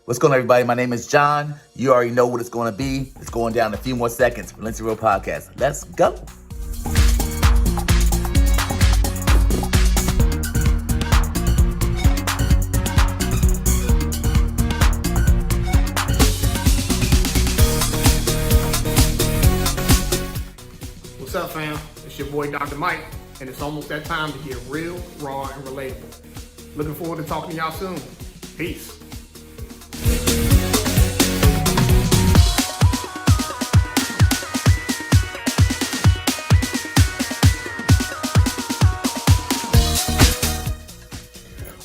What's going on, everybody? My name is John. You already know what it's going to be. It's going down in a few more seconds. Relentlessly Real Podcast. Let's go. What's up, fam? It's your boy, Dr. Mike, and it's almost that time to get real, raw, and relatable. Looking forward to talking to y'all soon. Peace.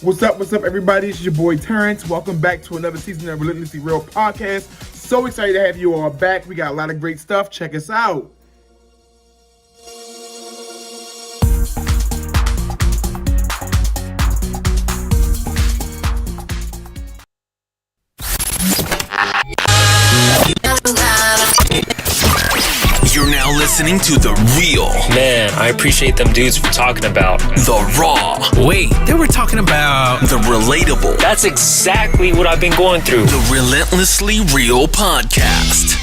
What's up, everybody? It's your boy, Terrence. Welcome back to another season of Relentlessly Real Podcast. So excited to have you all back. We got a lot of great stuff. Check us out. You're now listening to The Real. Man, I appreciate them dudes for talking about The Raw. Wait, they were talking about The Relatable. That's exactly what I've been going through. The Relentlessly Real Podcast.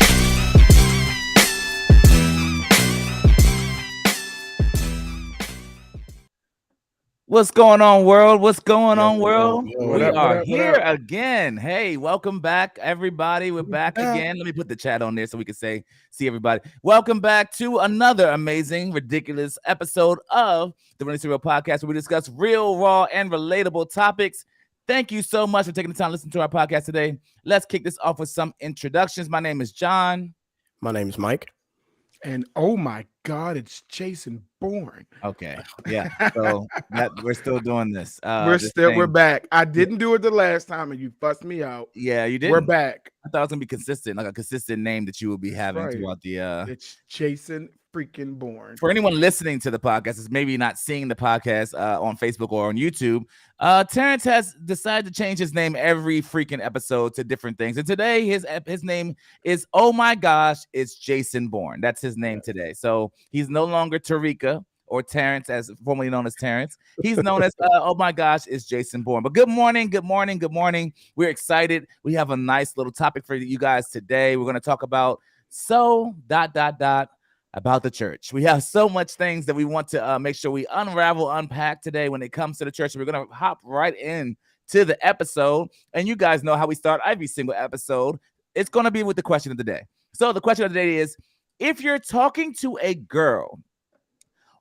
What's going on, world? What's going on, world? What We up, are what up, what here up? again. Hey, welcome back, everybody. We're back again. Let me put the chat on there so we can see everybody. Welcome back to another amazing, ridiculous episode of the Relentlessly Real Podcast, where we discuss real, raw, and relatable topics. Thank you so much for taking the time to listen to our podcast today. Let's kick this off with some introductions. My name is John. My name is Mike. And oh my God, it's Jason Bourne. Okay, yeah. So we're still doing this. We're back. I didn't do it the last time, and you fussed me out. Yeah, you did. We're back. I thought it was gonna be consistent, like a consistent name that you will be having Right. throughout the. It's Jason freaking Bourne. For anyone listening to the podcast, is maybe not seeing the podcast on Facebook or on YouTube, Terrence has decided to change his name every freaking episode to different things. And today, his name is, oh my gosh, it's Jason Bourne. That's his name today. So he's no longer Tarika or Terrence, as formerly known as Terrence. He's known as, oh my gosh, it's Jason Bourne. But good morning. We're excited. We have a nice little topic for you guys today. We're going to talk about about the church. We have so much things that we want to make sure we unpack today when it comes to the church. We're going to hop right in to the episode. And you guys know how we start every single episode. It's going to be with the question of the day. So the question of the day is, if you're talking to a girl,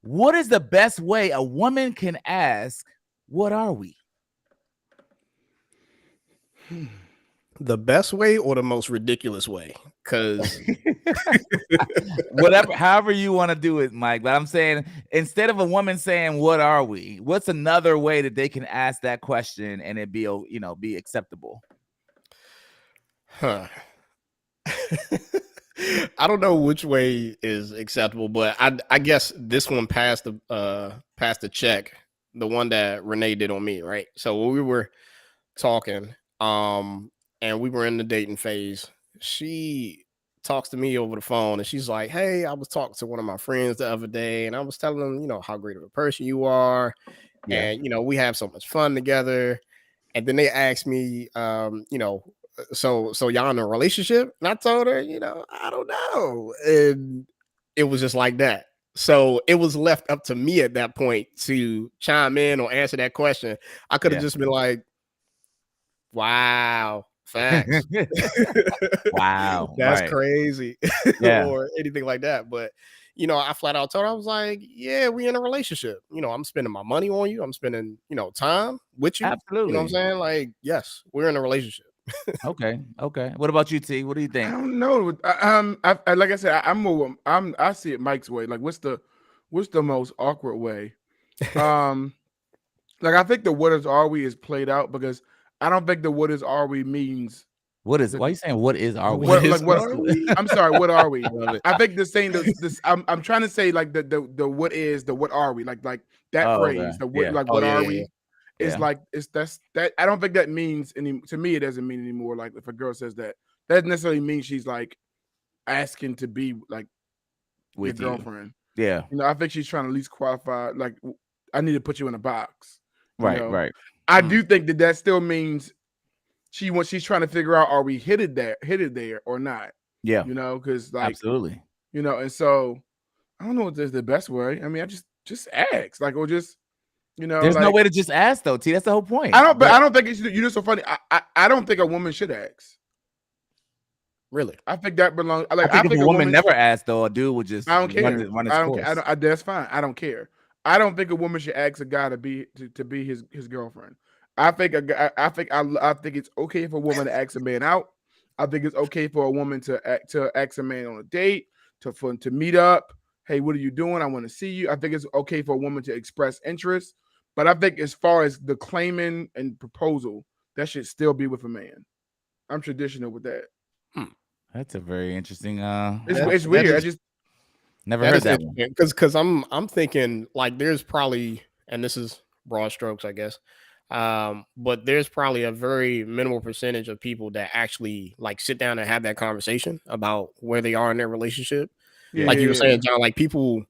what is the best way a woman can ask, what are we? The best way or the most ridiculous way? Because Whatever, however you want to do it, Mike. But I'm saying, instead of a woman saying, what are we? What's another way that they can ask that question and it be acceptable? I don't know which way is acceptable, but I guess this one passed the check, the one that Renee did on me, right? So when we were talking, and we were in the dating phase, she talks to me over the phone and she's like, hey, I was talking to one of my friends the other day and I was telling them, how great of a person you are. Yeah. And, we have so much fun together. And then they asked me, so y'all in a relationship? And I told her, I don't know. And it was just like that. So it was left up to me at that point to chime in or answer that question. I could have just been like, wow, facts. Wow. That's right. crazy. Yeah. Or anything like that. But, I flat out told her, I was like, yeah, we in a relationship. I'm spending my money on you. I'm spending, time with you. Absolutely. You know what I'm saying? Like, yes, we're in a relationship. Okay. What about you, T? What do you I think? don't know. Like I said, I see it Mike's way. Like, what's the most awkward way? Like, I think the what is are we is played out because I don't think the what is are we means. Why are you saying what is our we? I'm sorry, what are we? I think the saying this I'm trying to say like the what is the what are we? Like that phrase, okay. the what Yeah. like what yeah, are yeah. we? It's like that I don't think that means any to me, it doesn't mean anymore. Like if a girl says that doesn't necessarily mean she's like asking to be like With your you. girlfriend. Yeah. I think she's trying to at least qualify, like, I need to put you in a box. Right. I Mm. do think that still means she's trying to figure out, are we headed there or not? Yeah, Because like, absolutely. and so I don't know what is the best way. I mean, I just ask, like, or just, There's no like, way to just ask though, T. That's the whole point. but I don't think it's, so funny. I don't think a woman should ask. Really? I think that belongs. I Like, think if a woman never asked, though, a dude would just I don't care. run its I don't course. care. That's fine. I don't care. I don't think a woman should ask a guy to be his girlfriend. I think I think it's okay for a woman to ask a man out. I think it's okay for a woman to ask a man on a date, to meet up. Hey, what are you doing? I want to see you. I think it's okay for a woman to express interest. But I think as far as the claiming and proposal, that should still be with a man. I'm traditional with that. That's a very interesting. It's weird. I just never heard that one. Because I'm thinking like there's probably, and this is broad strokes, I guess. But there's probably a very minimal percentage of people that actually like sit down and have that conversation about where they are in their relationship. Like you were saying, John, like people,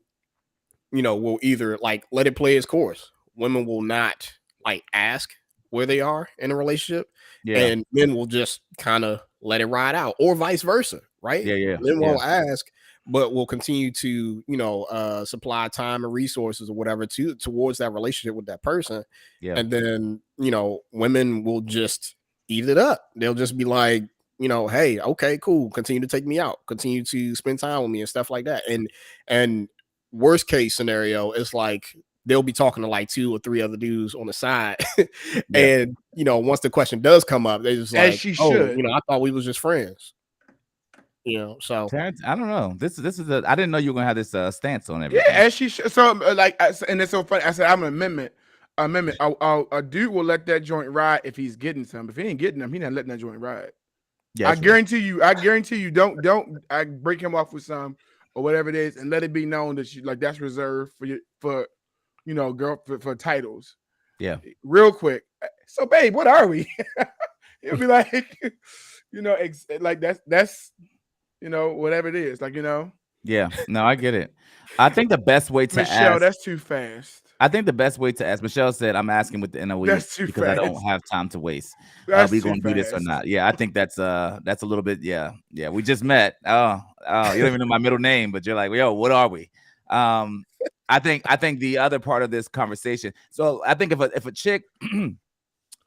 will either like let it play its course. Women will not like ask where they are in a relationship, and men will just kind of let it ride out, or vice versa, right? Men won't ask, but will continue to, supply time and resources or whatever towards that relationship with that person. Yeah. And then, women will just eat it up. They'll just be like, hey, okay, cool. Continue to take me out, continue to spend time with me and stuff like that. And worst case scenario is like, they'll be talking to like 2 or 3 other dudes on the side. And, once the question does come up, they just like, I thought we was just friends. So Terrence, I don't know. This is I didn't know you were gonna have this stance on everything. Yeah, as she should. So like, and it's so funny. I said I'm an amendment. A dude will let that joint ride if he's getting some. If he ain't getting them, he not letting that joint ride. Yeah, I guarantee you. Don't I break him off with some or whatever it is, and let it be known that that's reserved for for titles. Yeah, real quick. So, babe, what are we? It'll be like, like that's. Whatever it is, Yeah, no, I get it. I think the best way to Michelle, ask. that's too fast. I think the best way to ask. Michelle said, "I'm asking within a week because I don't have time to waste. Are we gonna do this or not?" Yeah, I think that's a little bit. Yeah. We just met. Oh, you don't even know my middle name, but you're like, yo, what are we? I think the other part of this conversation. So I think if a chick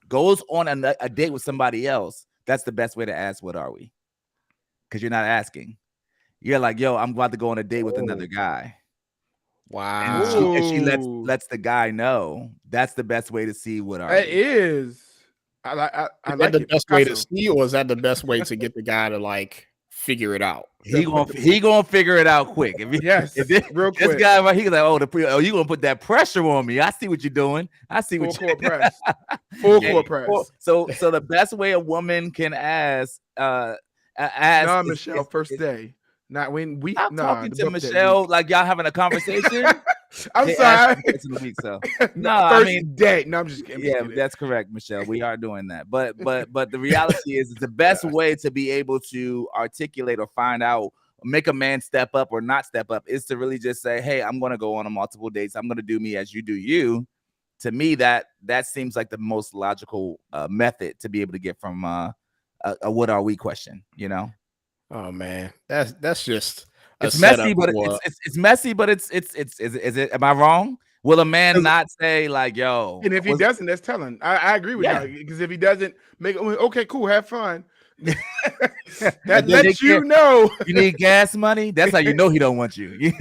goes on a date with somebody else, that's the best way to ask, what are we? Because you're not asking. You're like, yo, I'm about to go on a date with another guy. Wow. And she lets the guy know. That's the best way to see what are it we. is. I like the best way to see, or is that the best way to get the guy to like figure it out? He gonna figure it out quick. Real quick. This guy right here, like, you gonna put that pressure on me? I see what you're doing. I see what you're doing. Full court press. So the best way a woman can ask. No, Michelle, first day. Not when we. I'm talking to Michelle like y'all having a conversation. I'm sorry. In the week, so first day. No, I'm just kidding. Yeah, that's correct, Michelle. We are doing that, but the reality is the best way to be able to articulate or find out, make a man step up or not step up, is to really just say, "Hey, I'm going to go on a multiple dates. I'm going to do me as you do you." To me, that seems like the most logical method to be able to get from a "what are we" question. Oh man, that's just it's messy, but it's messy, but it's is it? Am I wrong? Will a man not say like, "Yo"? And if he doesn't, that's telling. I agree with you, because if he doesn't make it, okay, cool, have fun. That lets you know you need gas money. That's how you know he don't want you.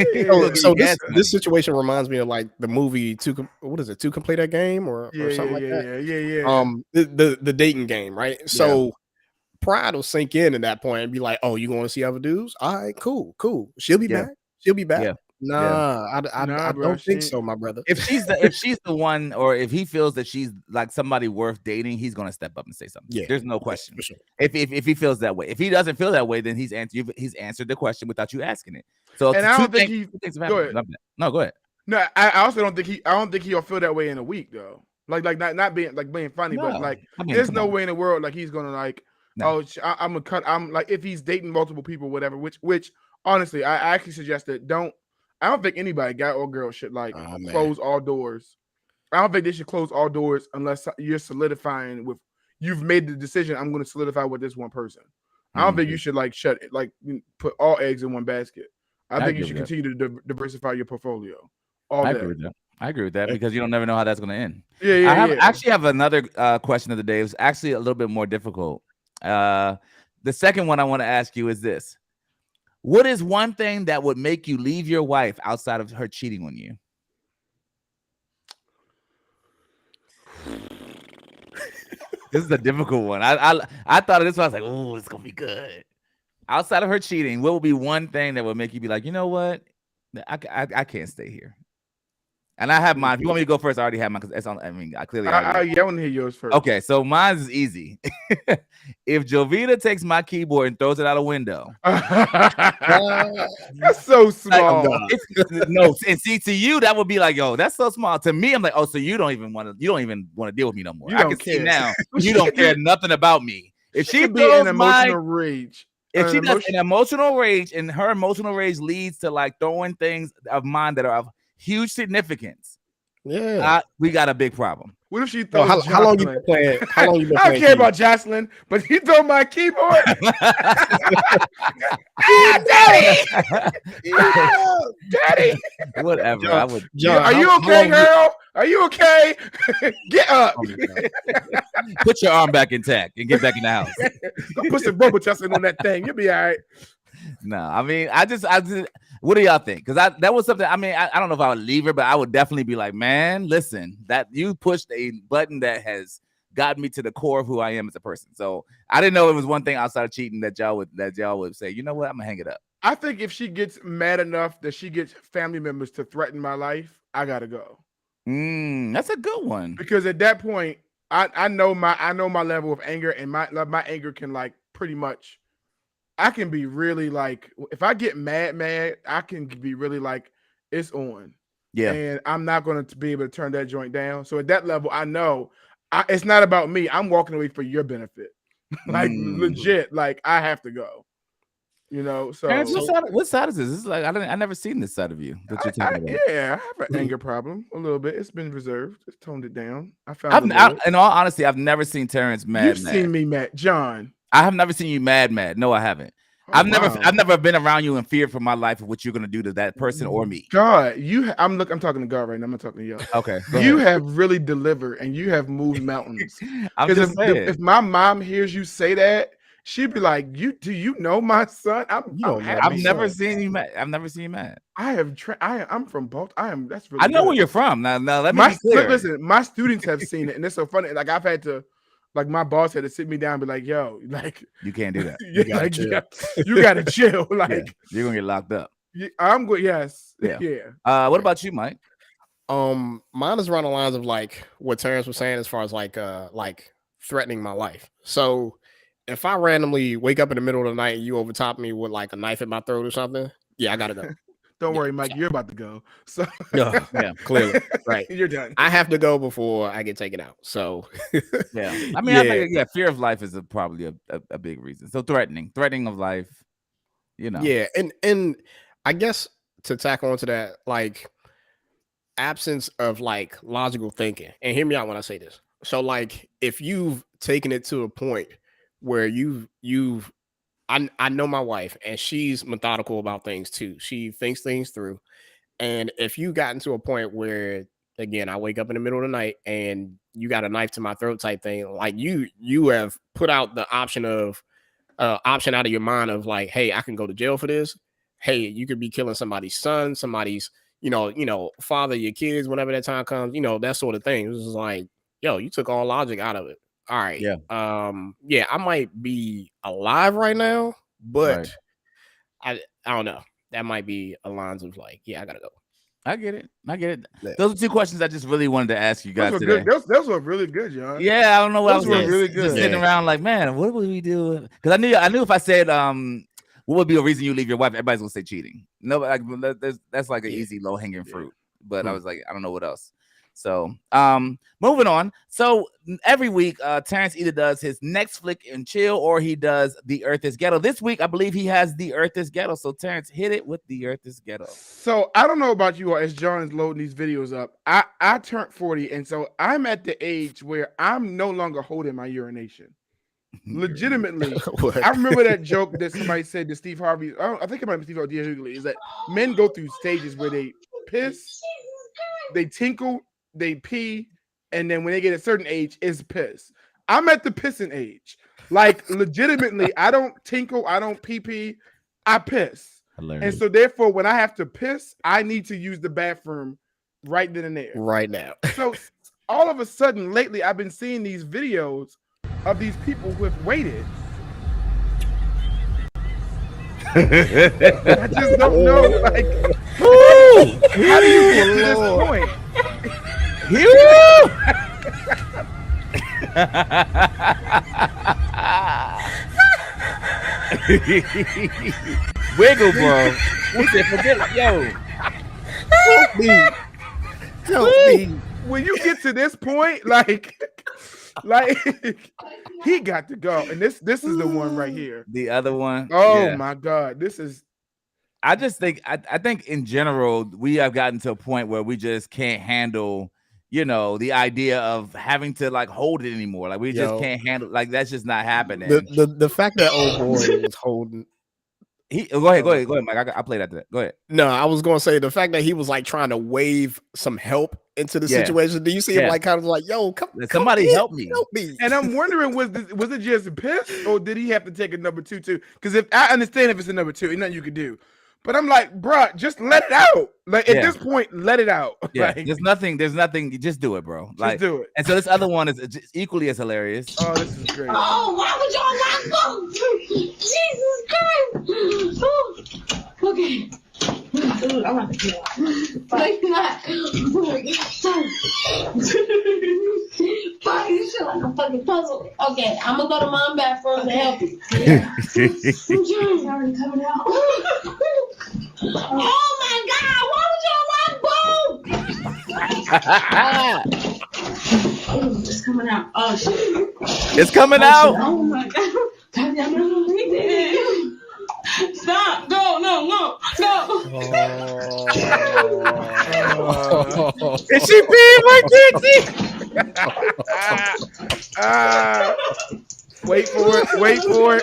So this situation reminds me of like the movie Two Complete That Game or something like that. The dating game, right? Yeah. So pride will sink in that point and be like, "Oh, you going to see other dudes? All right, cool. She'll be back. She'll be back." Yeah. I don't think so, my brother. If she's the one, or if he feels that she's like somebody worth dating, he's gonna step up and say something. Yeah, there's no question. For sure. If he feels that way, if he doesn't feel that way, then he's answered the question without you asking it. So, and I don't think he. Go ahead. No, go ahead. No, I also don't think I don't think he'll feel that way in a week though. Like not being funny, but like there's no way in the world like he's gonna like. No. Oh, I'm gonna cut. I'm like, if he's dating multiple people, whatever. Which honestly, I actually suggest that don't. I don't think anybody, guy or girl, should like close all doors. I don't think they should close all doors unless you're solidifying with you've made the decision. I'm going to solidify with this one person. I don't think you should like put all eggs in one basket. I think you should continue to diversify your portfolio. I agree with that. I agree with that because you don't never know how that's going to end. Yeah. I actually have another question of the day. It was actually a little bit more difficult. The second one I want to ask you is this. What is one thing that would make you leave your wife outside of her cheating on you? This is a difficult one. I thought of this one. I was like, oh, it's going to be good. Outside of her cheating, what would be one thing that would make you be like, you know what? I can't stay here. And I have mine. If you want me to go first, I already have mine because it's on. I mean, I clearly. I want to hear yours first. Okay, so mine is easy. If Jovita takes my keyboard and throws it out a window, that's so small. No, and see, to you that would be like, yo, that's so small. To me, I'm like, oh, so you don't even want to deal with me no more. I can see now you don't care nothing about me. If she be in emotional rage. If she does an emotional rage and her emotional rage leads to like throwing things of mine that are of huge significance, we got a big problem. What if she throws how long you been playing? How long you been I don't care about Jocelyn, but he throw my keyboard. Daddy. Whatever. John, I would. John, are you okay, girl? Are you okay? Get up. Put your arm back intact and get back in the house. Put some rubber Jocelyn on that thing. You'll be all right. No, I mean, I just. What do y'all think? Because that was something. I mean, I don't know if I would leave her, but I would definitely be like, man, listen, that you pushed a button that has gotten me to the core of who I am as a person. So I didn't know it was one thing outside of cheating that y'all would say, you know what, I'm gonna hang it up. I think if she gets mad enough that she gets family members to threaten my life, I gotta go. That's a good one. Because at that point, I know my level of anger, and my anger can like pretty much. I can be really like, if I get mad, I can be really like, it's on. Yeah. And I'm not going to be able to turn that joint down. So at that level, I know it's not about me. I'm walking away for your benefit. Like legit, like I have to go. You know, so Terrence, what side is this? This is like I never seen this side of you that you're talking about. Yeah, I have an anger problem a little bit. It's been reserved. It's toned it down. In all honesty, I've never seen Terrence mad. You've seen me mad, John. I have never seen you mad. No, I haven't. Oh, I've never been around you in fear for my life of what you're gonna do to that person or me. God, I'm talking to God right now. I'm not talking to you. Okay, you have really delivered and you have moved mountains. Because if my mom hears you say that, she'd be like, do you know my son? I've never seen you mad. I've never seen you mad. I'm from Baltimore. That's really. I know good. where you're from. Now let me be clear. Listen, my students have seen it, and it's so funny. Like I've had to. Like my boss had to sit me down and be like, yo, like you can't do that. You gotta chill. Like you're gonna get locked up. I'm good. Yes. Yeah. What about you, Mike? Mine is around the lines of like what Terrence was saying as far as like threatening my life. So if I randomly wake up in the middle of the night and you overtop me with like a knife in my throat or something, I gotta go. Don't worry, Mike. You're about to go. So yeah, clearly, right. You're done. I have to go before I get taken out. So yeah, I mean, I think fear of life is probably a big reason. So threatening of life, you know. Yeah, and I guess to tackle onto that, like absence of like logical thinking. And hear me out when I say this. So like, if you've taken it to a point where I know my wife and she's methodical about things too. She thinks things through. And if you gotten to a point where, again, I wake up in the middle of the night and you got a knife to my throat type thing, like you have put out the option out of your mind of like, hey, I can go to jail for this. Hey, you could be killing somebody's son, somebody's, father, your kids, whenever that time comes, that sort of thing. This is like, yo, you took all logic out of it. All right. Yeah. I might be alive right now, but I don't know. That might be a lines of like, I gotta go. I get it. Yeah. Those are two questions I just really wanted to ask you guys today. Those were really good, John. Yeah, I don't know what those were really good. Just sitting around like, man, what would we do? Because I knew if I said what would be a reason you leave your wife, everybody's gonna say cheating. No, that's like an easy low hanging fruit. But I was like, I don't know what else. So, moving on. So every week, Terrence either does his next flick and chill, or he does The Earth is Ghetto. This week, I believe he has The Earth is Ghetto. So Terrence, hit it with The Earth is Ghetto. So I don't know about you all. As John is loading these videos up, I turned 40, and so I'm at the age where I'm no longer holding my urination. Legitimately, What? I remember that joke that somebody said to Steve Harvey. I think it might be Steve Harvey Hughley. Is that men go through stages where they piss, they tinkle, they pee, and then when they get a certain age, it's piss. I'm at the pissing age. Like legitimately, I don't tinkle, I don't pee, I piss. Hilarious. And so therefore, when I have to piss, I need to use the bathroom right then and there. Right now. So all of a sudden, lately, I've been seeing these videos of these people who have waited. I just don't know, like, how do you get to this point? Wiggle, bro. He said, forget it. Yo. Help me. When you get to this point, like he got to go. And this is the one right here. The other one. Oh yeah. my God. This is I just think I think in general we have gotten to a point where we just can't handle, you know, the idea of having to like hold it anymore. Like we just can't handle, like that's just not happening. The fact that old boy was holding. Go ahead, Mike. I played after that. Go ahead. No, I was going to say the fact that he was like trying to wave some help into the situation. Do you see him like kind of like, yo, somebody help me. And I'm wondering, was it just piss, or did he have to take a number two too? Because if I understand if it's a number two, ain't nothing you could do. But I'm like, bruh, just let it out. Like at this point, let it out. Yeah, like, there's nothing. You just do it, bro. Like, do it. And so this other one is just equally as hilarious. Oh, this is great. Oh, why would y'all not go? Jesus Christ. Oh, okay. Dude, I'm not gonna get no, you're not. Fuck, you feel like a fucking puzzle. Okay, I'm gonna go to mom's bathroom to help you. Yeah. It's already coming out. Oh my God, why would y'all not boom? Oh, it's coming out. Oh shit. It's coming out. Oh my God. Stop. Go. No. Is she peeing like Dixie? Wait for it.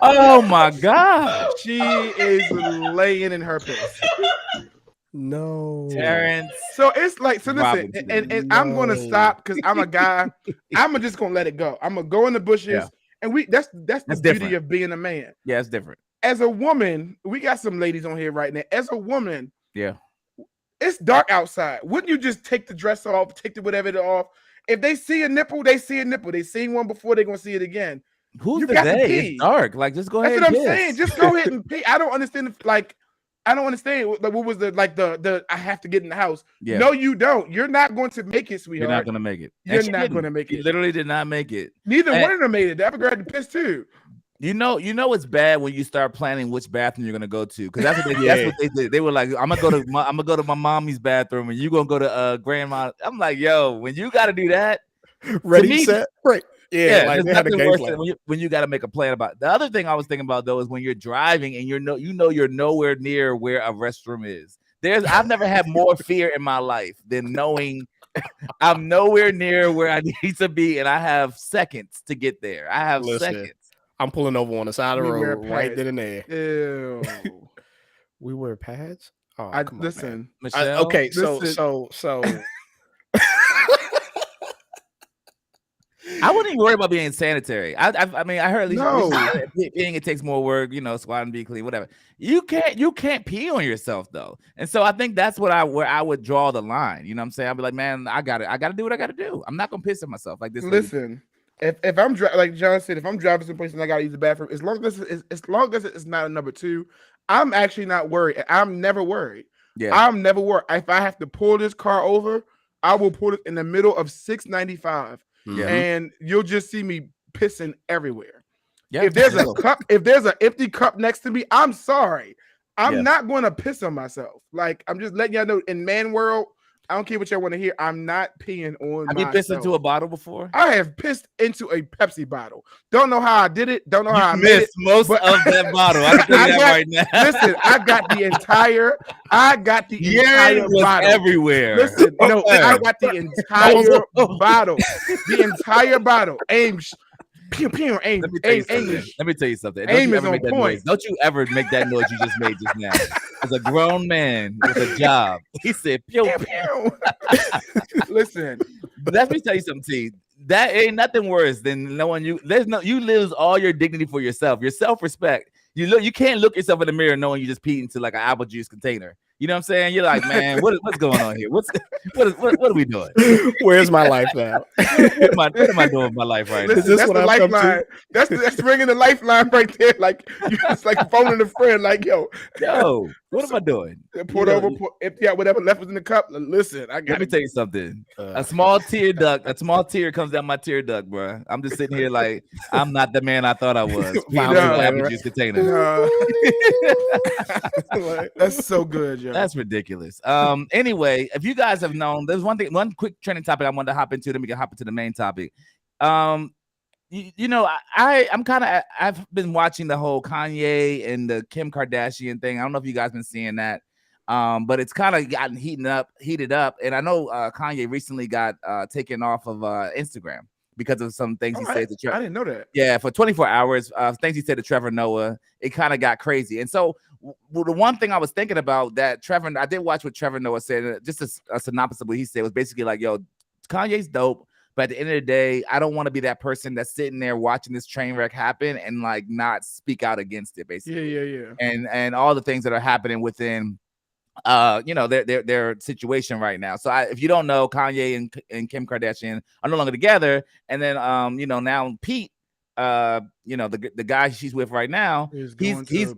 Oh my God. She is laying in her piss. No, Terrence. So it's like, so listen, and I'm gonna stop because I'm a guy. I'm just gonna let it go. I'm gonna go in the bushes, and that's the beauty of being a man. Yeah, it's different. As a woman, we got some ladies on here right now. As a woman, yeah, it's dark outside. Wouldn't you just take the dress off, take the whatever off? If they see a nipple, they see a nipple. They seen one before, they're gonna see it again. Who's the day? It's dark. Like, just go ahead. That's what I'm saying. Just go ahead and pee. I don't understand. I don't understand. Like, what was the I have to get in the house. Yeah. No, you don't. You're not going to make it, sweetheart. You're not going to make it. You're not going to make it. You literally did not make it. Neither one of them made it. The other girl had to piss too. You know it's bad when you start planning which bathroom you're gonna go to, because that's what they did. They were like, I'm gonna go to my mommy's bathroom, and you gonna go to grandma. I'm like, yo, when you got to do that, ready, set, right? Yeah, like they had a game plan. When you got to make a plan about it. The other thing I was thinking about though is when you're driving and you're nowhere near where a restroom is. I've never had more fear in my life than knowing I'm nowhere near where I need to be, and I have seconds to get there. I have seconds. I'm pulling over on the side of the road right then and there. Ew. We wear pads. Oh, listen, Michelle. Okay, so. I wouldn't even worry about being sanitary. I mean, I heard at least peeing, it takes more work, squat and be clean, whatever. You can't pee on yourself though. And so I think that's where I would draw the line. You know what I'm saying? I'd be like, man, I gotta do what I gotta do. I'm not gonna piss on myself like this. Listen, if I'm like John said, if I'm driving someplace and I gotta use the bathroom, as long as it's not a number two, I'm actually not worried. I'm never worried. Yeah, I'm never worried. If I have to pull this car over, I will pull it in the middle of 695. Yeah. And you'll just see me pissing everywhere. Yeah. If there's a cup, if there's an empty cup next to me, I'm sorry. I'm not going to piss on myself. Like, I'm just letting y'all know in man world, I don't care what y'all want to hear. I'm not peeing on Have myself. you pissed into a bottle before? I have pissed into a Pepsi bottle. Don't know how I did it. Don't know how I made it. Missed most but- of that bottle. I can tell you that right now. Listen, I got the entire was bottle everywhere. Listen, no, I got the entire bottle. The entire bottle. Aim. Pew, pew, aim. Let me tell you something. Let me tell you something. Don't you ever make that noise. Don't you ever make that noise you just made just now. As a grown man with a job, he said, "Pew pew." Listen, but let me tell you something, T. That ain't nothing worse than knowing you lose all your dignity for yourself, your self-respect. You can't look yourself in the mirror knowing you just peed into like an apple juice container. You know what I'm saying? You're like, man, what's going on here? What are we doing? Where's my life now? what am I doing with my life right now? Listen, that's the lifeline. That's ringing the lifeline right there. Like it's like phoning a friend. Like yo, what am I doing? Pour over, empty out whatever left was in the cup. Listen, I got. Let me tell you something. A small tear comes down my tear duct, bro. I'm just sitting here like I'm not the man I thought I was. Apple juice container. That's so good, yo. That's ridiculous. Anyway, if you guys have known, there's one quick trending topic I wanted to hop into. Then we can hop into the main topic. I've been watching the whole Kanye and the Kim Kardashian thing. I don't know if you guys been seeing that. But it's kind of gotten heated up. And I know Kanye recently got taken off of Instagram because of some things he said to Trevor. I didn't know that. Yeah, for 24 hours, things he said to Trevor Noah, it kind of got crazy. And so the one thing I was thinking about that I did watch what Trevor Noah said, just a synopsis of what he said was basically like, yo, Kanye's dope. But at the end of the day, I don't want to be that person that's sitting there watching this train wreck happen and like not speak out against it, basically. Yeah. And all the things that are happening within their situation right now. So if you don't know, Kanye and Kim Kardashian are no longer together, and then now Pete, the guy she's with right now, he's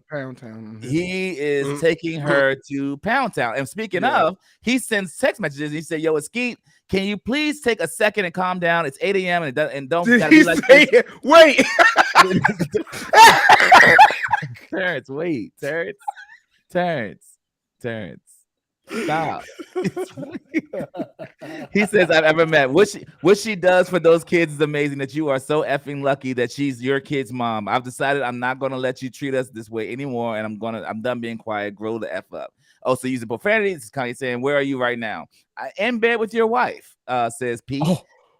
Pound Town. He is taking her to Pound Town. And speaking of, he sends text messages. And he said, "Yo, Skeet, can you please take a second and calm down? It's 8 a.m. and don't be like wait." Terrence, wait, Terrence, stop. He says, I've ever met. What she does for those kids is amazing. That you are so effing lucky that she's your kid's mom. I've decided I'm not gonna let you treat us this way anymore, and I'm done being quiet. Grow the F up. Also using profanity. This is Kanye saying, where are you right now? In bed with your wife, says Pete,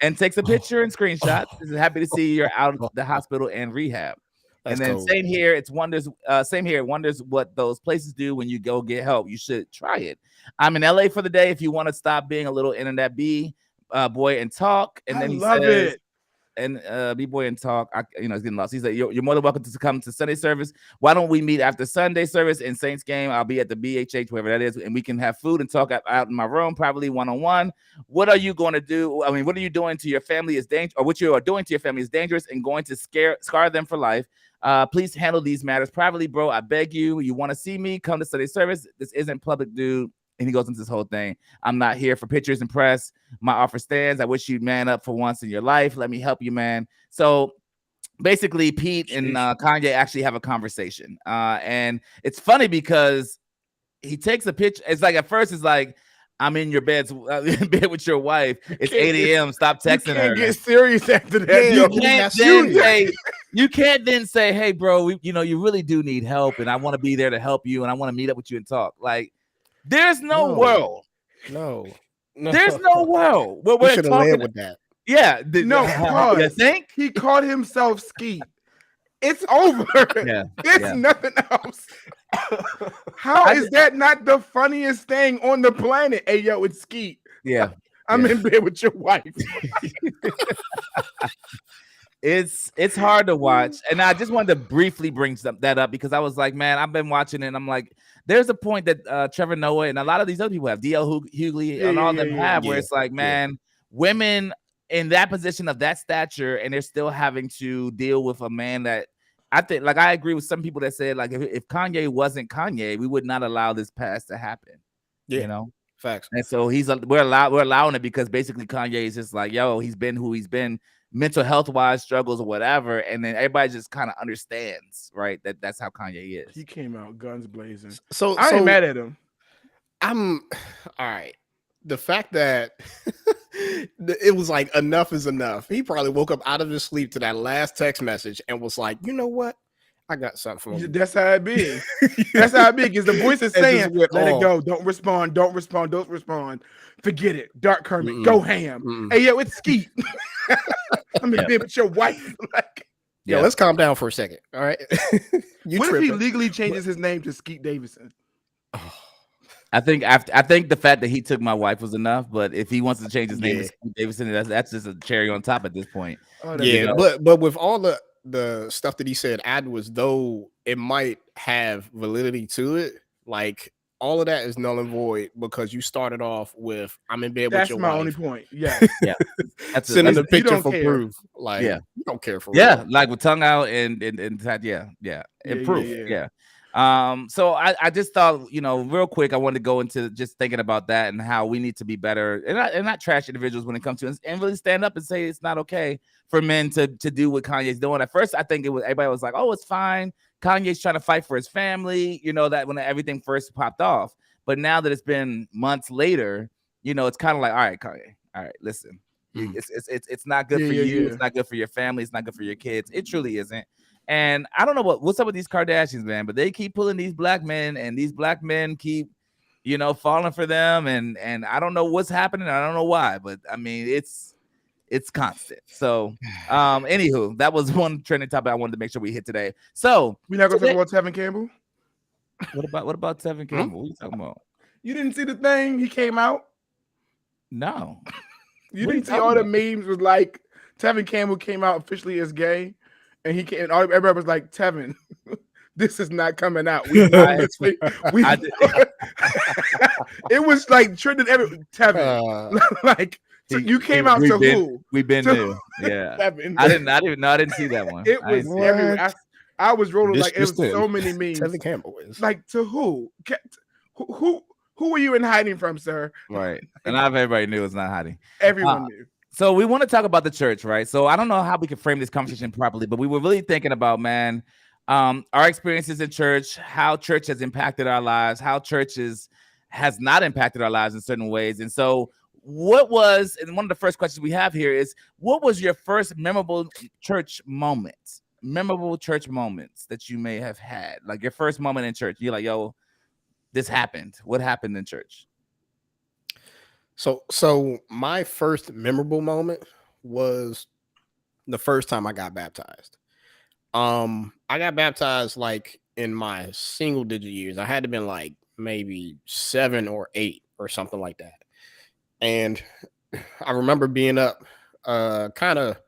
and takes a picture and screenshots. Happy to see you're out of the hospital and rehab. That's and then cool. Same here. It wonders what those places do when you go get help. You should try it. I'm in LA for the day. If you want to stop being a little internet boy and talk. And then he says, and B-boy and talk. He's getting lost. He said, you're more than welcome to come to Sunday service. Why don't we meet after Sunday service in Saints game? I'll be at the BHH, wherever that is, and we can have food and talk out in my room, probably one-on-one. What are you going to do? I mean, what are you doing to your family is dangerous, or what you are doing to your family is dangerous and going to scar them for life. Please handle these matters privately, bro. I beg you. You want to see me? Come to Sunday service. This isn't public, dude. And he goes into this whole thing. I'm not here for pictures and press. My offer stands. I wish you'd man up for once in your life. Let me help you, man. So basically, Pete and Kanye actually have a conversation. And it's funny because he takes a picture. It's like at first it's like, I'm in your bed with your wife. It's 8 a.m. Stop texting her. Get serious after that. You can't then say, hey, bro, you really do need help. And I want to be there to help you. And I want to meet up with you and talk. Like, there's no world. No. There's no world. Well, we're talking with that. Yeah. You think he called himself Skeet. It's over. Yeah. There's nothing else. How is that not the funniest thing on the planet? Hey, yo, it's Skeet. Yeah. I'm in bed with your wife. It's hard to watch. And I just wanted to briefly bring that up because I was like, man, I've been watching it and I'm like, there's a point that Trevor Noah and a lot of these other people have, D.L. Hughley and all of them have, where it's like, man, women in that position of that stature, and they're still having to deal with a man that I think, like, I agree with some people that said, like, if Kanye wasn't Kanye, we would not allow this past to happen. Yeah. You know? Facts. And so we're allowing it because basically Kanye is just like, yo, he's been who he's been, mental health wise, struggles or whatever, and then everybody just kind of understands, right? That's how Kanye is. He came out guns blazing. So I ain't mad at him. I'm all right. The fact that it was like enough is enough. He probably woke up out of his sleep to that last text message and was like, you know what? I got something for you. That's how it be. That's how it be. Because the voice is And just saying, went let it off. go. Don't respond. Don't respond. Don't respond. Forget it. Dark Kermit. Go ham. Hey, yo, it's Skeet. I'm in bed with your wife. Like, Yo, let's calm down for a second. All right. what if he legally changes his name to Skeet Davison? I think the fact that he took my wife was enough, but if he wants to change his name to Skeet Davison, that's just a cherry on top at this point. But with all the stuff that he said, add was though it might have validity to it. Like all of that is null and void because you started off with "I'm in bed with your wife." That's my only point. Yeah, yeah. Sending the picture for care. proof. Like, yeah, you don't care for real. real. Like with tongue out and proof. Yeah. So I just thought, real quick, I wanted to go into just thinking about that and how we need to be better and not trash individuals when it comes to and really stand up and say it's not okay for men to do what Kanye's doing. At first, I think everybody was like, oh, it's fine. Kanye's trying to fight for his family, that when everything first popped off. But now that it's been months later, it's kind of like, all right, Kanye, all right, listen, it's not good for you. It's not good for your family. It's not good for your kids. It truly isn't. And I don't know what's up with these Kardashians, man, but they keep pulling these black men, and these black men keep, falling for them. And I don't know what's happening. I don't know why, but I mean, it's constant. So, anywho, that was one trending topic I wanted to make sure we hit today. So we're not gonna talk about Tevin Campbell. What about Tevin Campbell? What are you talking about? You didn't see the thing? He came out. No, you didn't see all the memes was like Tevin Campbell came out officially as gay. And he came, and everybody was like, Tevin, this is not coming out. It was like trending Tevin. Like you came out to who? We've been new. Yeah. Tevin. I didn't see that one. It was everywhere. I was rolling like it was so many memes. Tevin Campbell is like to who? Who were you in hiding from, sir? Right. And everybody knew it's not hiding. Everyone knew. So we want to talk about the church, right? So I don't know how we can frame this conversation properly, but we were really thinking about, man, our experiences in church, how church has impacted our lives, how church has not impacted our lives in certain ways. And so and one of the first questions we have here is, what was your first memorable church moments that you may have had? Like your first moment in church, you're like, yo, this happened. What happened in church? So my first memorable moment was the first time I got baptized. I got baptized like in my single digit years. I had to been like maybe 7 or 8 or something like that. And I remember being up kind of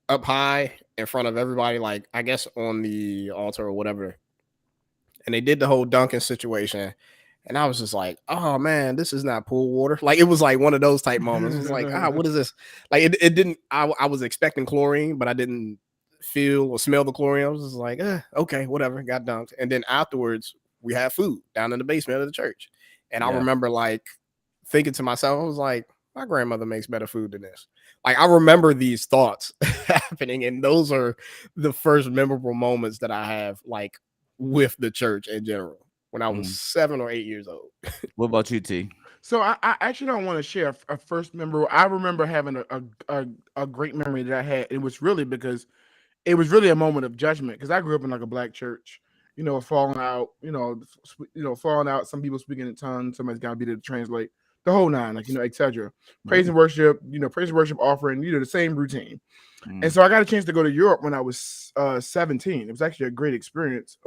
up high in front of everybody, like I guess on the altar or whatever. And they did the whole dunking situation. And I was just like, oh man, this is not pool water. Like it was like one of those type moments. It was like, what is this? Like it didn't. I was expecting chlorine, but I didn't feel or smell the chlorine. I was just like, okay, whatever. Got dunked. And then afterwards, we had food down in the basement of the church. And I remember like thinking to myself, I was like, my grandmother makes better food than this. Like I remember these thoughts happening, and those are the first memorable moments that I have like with the church in general. When I was 7 or 8 years old. What about you, T? So I actually don't want to share a first memorable. I remember having a great memory that I had. It was really because it was really a moment of judgment because I grew up in like a black church, falling out, falling out. Some people speaking in tongues. Somebody's got to be there to translate the whole nine, like etc. Praise and worship, praise and worship offering, the same routine. And so I got a chance to go to Europe when I was 17. It was actually a great experience.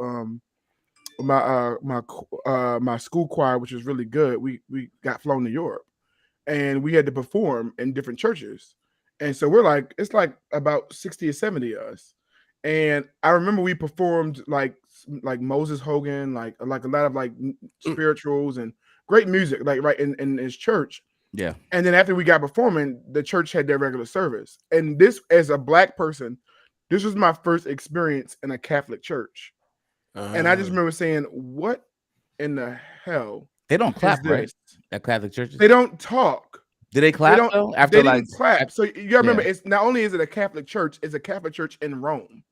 My school choir, which was really good, we got flown to Europe, and we had to perform in different churches. And so it's like about 60 or 70 of us. And I remember we performed like Moses Hogan, like a lot of like spirituals and great music, like right in his church. Yeah. And then after we got performing, the church had their regular service. And this, as a black person, this was my first experience in a Catholic church. And I just remember saying, what in the hell They don't is clap, right? this. At Catholic churches. They don't talk. Do they They clap don't. though? They After didn't clap. So you gotta remember, yeah. it's not only is it a Catholic church, it's a Catholic church in Rome.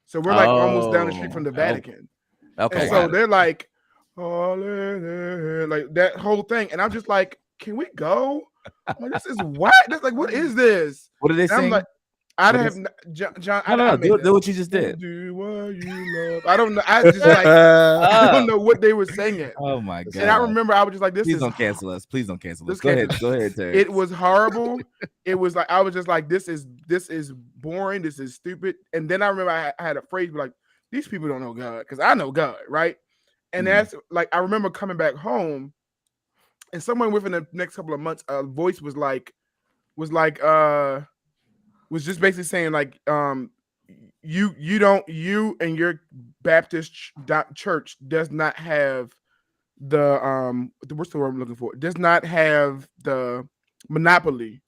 So we're like almost down the street from the Vatican. Okay. And so they're like, hallelujah, like that whole thing. And I'm just like, can we go? I'm like, this is what? That's like, what is this? What did they And I'm sing? like, I What don't is- have John. No, I made do what you just did. Do what you love. I don't know. I just like I don't know what they were singing. Oh my god! And I remember I was just like, this Please is don't cancel us. Please don't cancel us. this Go can't- ahead. Go ahead, Terry. It was horrible. It was like I was just like, this is boring. This is stupid. And then I remember I had a phrase like, these people don't know God because I know God, right? And that's like I remember coming back home, and somewhere within the next couple of months, a voice was just basically saying like, you and your Baptist church does not have the what's the word I'm looking for? Does not have the monopoly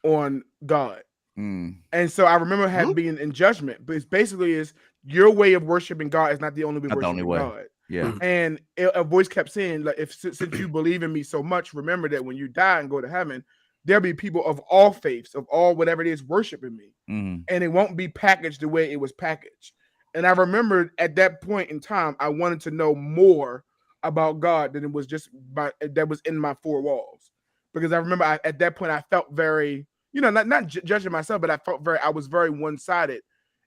on God. And so I remember being in judgment, but it's basically is your way of worshiping God is not the only way worshiping God. Yeah. And a voice kept saying, like, since you believe in me so much, remember that when you die and go to heaven, there'll be people of all faiths, of all whatever it is, worshiping me. And it won't be packaged the way it was packaged. And I remembered at that point in time, I wanted to know more about God than it was just that was in my four walls. Because I remember at that point, I felt very, not judging myself, but I was very one-sided.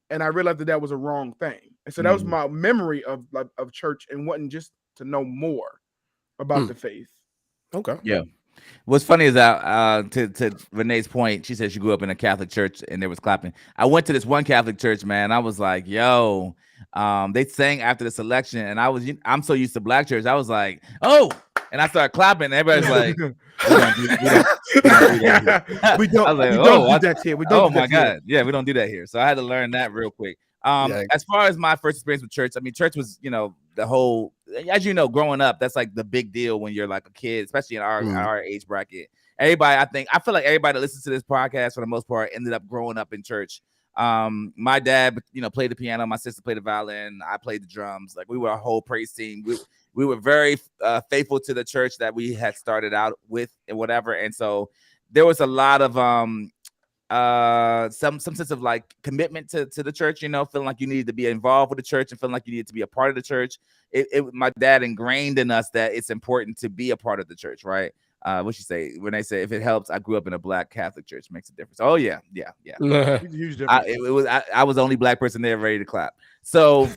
And I realized that was a wrong thing. And so that was my memory of church and wanting just to know more about the faith. Okay. Yeah. What's funny is that to Renee's point, she said she grew up in a Catholic church and there was clapping. I went to this one Catholic church, man. I was like, yo, they sang after the selection, and I'm so used to black church. I was like, oh, and I started clapping. And everybody's like, we don't do that here. We don't do that here. We don't. Oh my god, yeah, we don't do that here. So I had to learn that real quick. As far as my first experience with church, I mean, church was, the whole, as you know, growing up, that's like the big deal when you're like a kid, especially in our age bracket. Everybody, I feel like everybody that listens to this podcast for the most part ended up growing up in church. My dad, played the piano. My sister played the violin. I played the drums. Like, we were a whole praise team. We were very faithful to the church that we had started out with and whatever. And so there was a lot of some sense of like commitment to the church, feeling like you needed to be involved with the church and feeling like you needed to be a part of the church. My dad ingrained in us that it's important to be a part of the church, right? What you say when they say if it helps? I grew up in a black Catholic church, makes a difference. Oh yeah. Huge difference. I was the only black person there ready to clap. So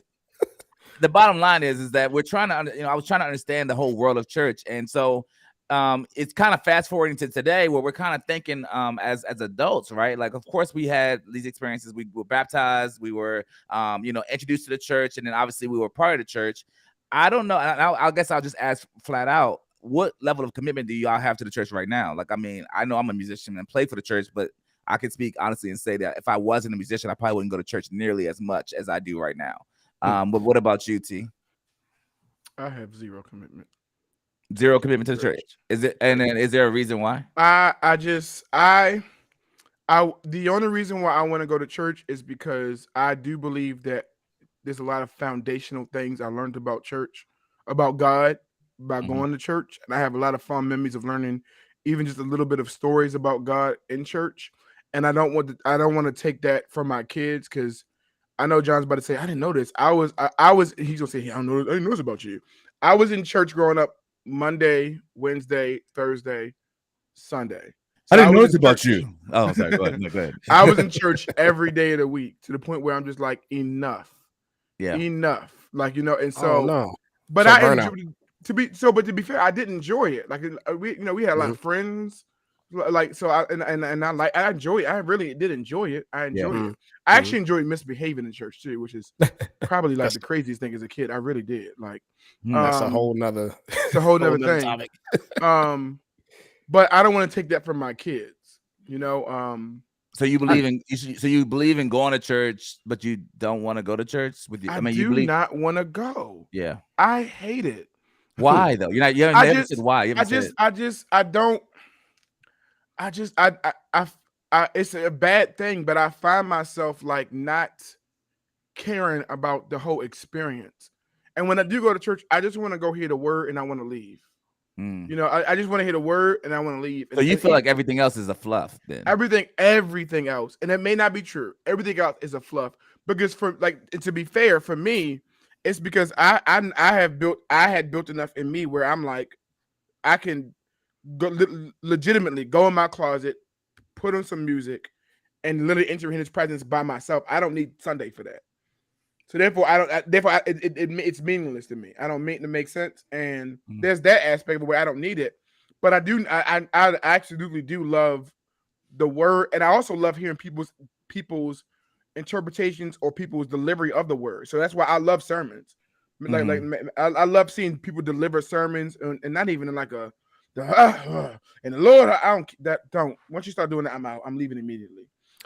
the bottom line is that we're trying to, I was trying to understand the whole world of church, and so it's kind of fast forwarding to today where we're kind of thinking as adults, right? Like, of course, we had these experiences. We were baptized, we were introduced to the church, and then obviously we were part of the church. I don't know. I guess I'll just ask flat out, what level of commitment do y'all have to the church right now? Like, I mean, I know I'm a musician and play for the church, but I can speak honestly and say that if I wasn't a musician, I probably wouldn't go to church nearly as much as I do right now. But what about you, T? I have zero commitment. Zero commitment to the church. Is it? And then is there a reason why? The only reason why I want to go to church is because I do believe that there's a lot of foundational things I learned about church, about God, by going to church. And I have a lot of fond memories of learning even just a little bit of stories about God in church. And I don't want to take that from my kids, because I know John's about to say, I didn't know this. He's gonna say, I didn't know this about you. I was in church growing up Monday, Wednesday, Thursday, Sunday. So I didn't know this about you. Oh, sorry. Go ahead. No, go ahead. I was in church every day of the week, to the point where I'm just like, enough. Yeah. Enough. Like, and so, no. But So I burnout. enjoyed but to be fair, I did enjoy it. Like, we had a lot of friends. Like, so I enjoy it. I really did enjoy it. I enjoyed it. I actually enjoyed misbehaving in church too, which is probably like the craziest thing as a kid. I really did. Like, that's a whole nother thing. topic. But I don't want to take that from my kids. So you believe in going to church, but you don't want to go to church with you. You believe not want to go. Yeah, I hate it. Why though? You never said why. It's a bad thing, but I find myself like not caring about the whole experience. And when I do go to church, I just want to go hear the word and I want to leave. You know, I just want to hear the word and I want to leave. So you And feel like everything else is a fluff then? everything else, and it may not be true. Everything else is a fluff because to be fair, for me, it's because I had built enough in me where I'm like I can legitimately go in my closet, put on some music, and literally enter in His presence by myself. I don't need Sunday for that. So therefore, I don't. Therefore, it's meaningless to me. I don't mean to make sense, and there's that aspect where I don't need it. But I do. I absolutely do love the word, and I also love hearing people's interpretations or people's delivery of the word. So that's why I love sermons. I love seeing people deliver sermons, and not even in like and the Lord. I don't. Once you start doing that, I'm out. I'm leaving immediately.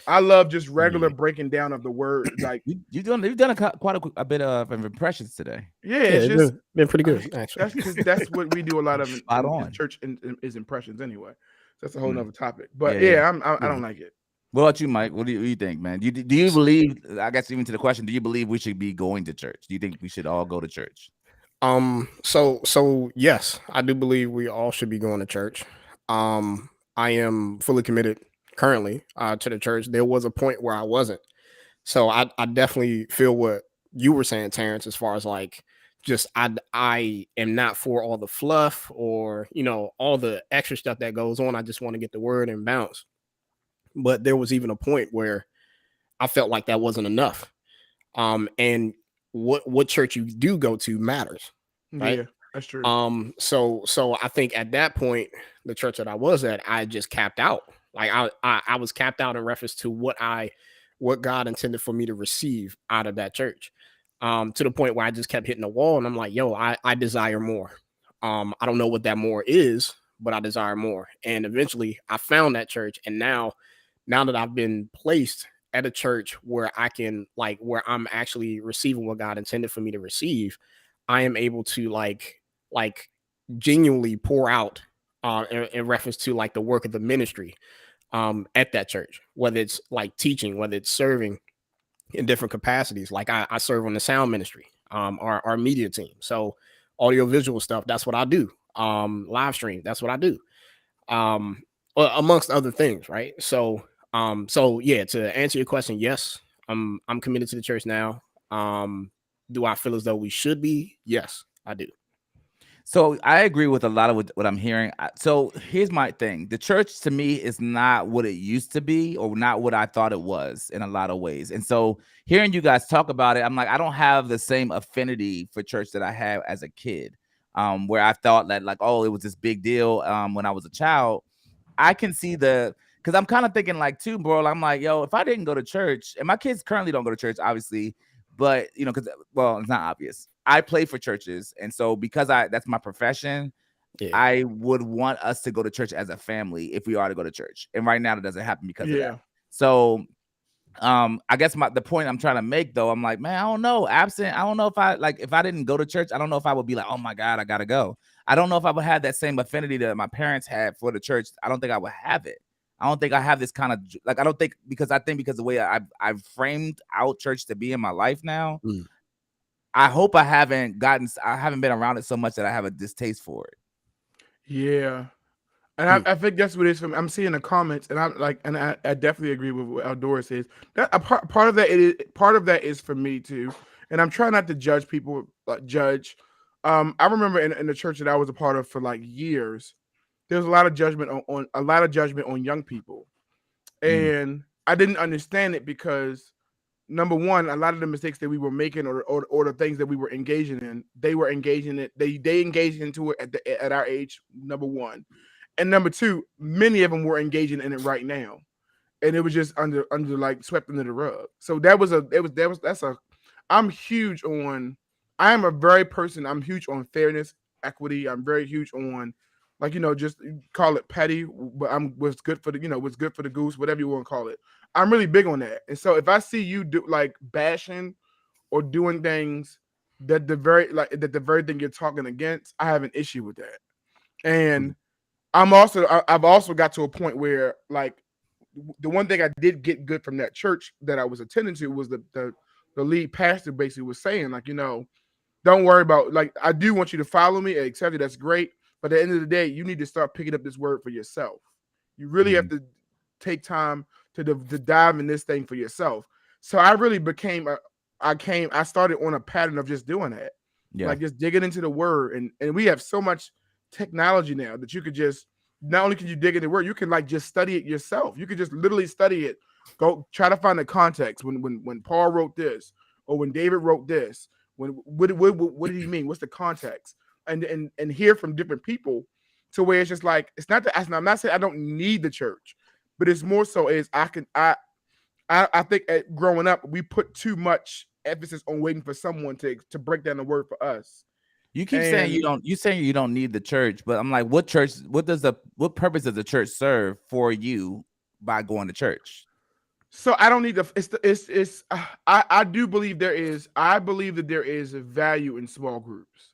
I love just regular breaking down of the word. Like you've done quite a bit of impressions today. it's just been pretty good actually. That's because that's what we do a lot of in church is impressions anyway. So that's a whole nother topic. But I don't like it. What about you, Mike? What do you think, man? Do you believe? I guess even to the question, do you believe we should be going to church? Do you think we should all go to church? So yes, I do believe we all should be going to church. I am fully committed currently to the church. There was a point where I wasn't. So I definitely feel what you were saying, Terrence, as far as like just I am not for all the fluff or all the extra stuff that goes on. I just want to get the word and bounce. But there was even a point where I felt like that wasn't enough. And what church you do go to matters, right? Yeah, that's true. So I think at that point, the church that I was at, I just capped out. Like I was capped out in reference to what God intended for me to receive out of that church. To the point where I just kept hitting the wall, and I'm like, yo, I desire more. I don't know what that more is, but I desire more. And eventually, I found that church, and now that I've been placed at a church where where I'm actually receiving what God intended for me to receive, I am able to like genuinely pour out in reference to like the work of the ministry at that church, whether it's like teaching, whether it's serving in different capacities. Like I serve on the sound ministry, our media team. So audio visual stuff, that's what I do. Live stream, that's what I do. Amongst other things, right? So yeah, to answer your question, yes, I'm committed to the church now. Do I feel as though we should be? Yes, I do. So I agree with a lot of what I'm hearing. So here's my thing. The church to me is not what it used to be or not what I thought it was in a lot of ways. And so hearing you guys talk about it, I'm like, I don't have the same affinity for church that I had as a kid, where I thought that like, oh, it was this big deal when I was a child. I can see because I'm kind of thinking like too, bro. I'm like, yo, if I didn't go to church, and my kids currently don't go to church, obviously, but because it's not obvious. I play for churches, and so because that's my profession, I would want us to go to church as a family if we are to go to church. And right now, it doesn't happen because of that. So, I guess the point I'm trying to make though, I'm like, man, I don't know. I don't know if I didn't go to church, I don't know if I would be like, oh my God, I gotta go. I don't know if I would have that same affinity that my parents had for the church. I don't think I would have it. I don't think I have this kind of I don't think because the way I've framed out church to be in my life now. I hope I haven't been around it so much that I have a distaste for it. Yeah. And I think that's what it is for me. I'm seeing the comments, and I'm like, and I definitely agree with what Aldora says. That part of that is for me too. And I'm trying not to judge people. I remember in the church that I was a part of for like years, there's a lot of judgment on young people, and I didn't understand it because number one, a lot of the mistakes that we were making or the things that we were engaging in, they were engaging it. They engaged into it at our age. Number one. And number two, many of them were engaging in it right now, and it was just under like swept under the rug. So I'm huge on. I'm huge on fairness, equity. I'm very huge on, just call it petty, but what's good for the goose, whatever you want to call it. I'm really big on that. And so if I see you do like bashing or doing things that the very thing you're talking against, I have an issue with that. And I've also got to a point where like the one thing I did get good from that church that I was attending to was the lead pastor basically was saying like, don't worry about, like, I do want you to follow me and accept it. That's great. But at the end of the day, you need to start picking up this word for yourself. You really have to take time to dive in this thing for yourself. So I really I started on a pattern of just doing that. Yeah. Like just digging into the word. And we have so much technology now that you could just, not only can you dig in the word, you can like just study it yourself. You could just literally study it. Go try to find the context when Paul wrote this, or when David wrote this. What did he mean? What's the context? And hear from different people, to where it's just like, it's not that I'm not saying I don't need the church, but it's more so is I think growing up we put too much emphasis on waiting for someone to break down the word for us. You keep saying you don't need the church, but I'm like, what purpose does the church serve for you by going to church? So I don't need I do believe I believe that there is a value in small groups.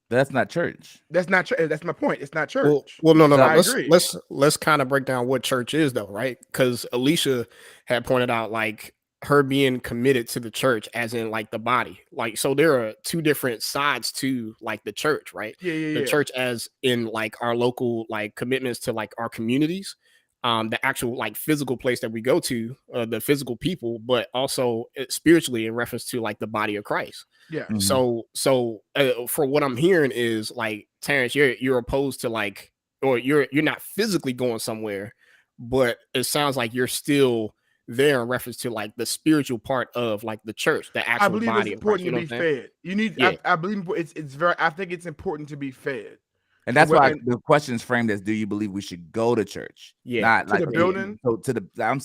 That's not church. That's not church. That's my point. It's not church. Well, no. I agree. Let's kind of break down what church is, though, right? Because Alicia had pointed out like her being committed to the church, as in like the body. Like, so there are two different sides to like the church, right? Yeah. The church, as in like our local like commitments to like our communities, the actual like physical place that we go to, the physical people, but also spiritually in reference to like the body of Christ. Yeah. So for what I'm hearing is like, Terrence, you're opposed to like, or you're not physically going somewhere, but it sounds like you're still there in reference to like the spiritual part of like the church, the actual I believe body it's of Christ. important to be fed. You need. Yeah. I believe it's very. I think it's important to be fed. And that's why the question is framed as, do you believe we should go to church? Yeah. Not To like the building? So I'm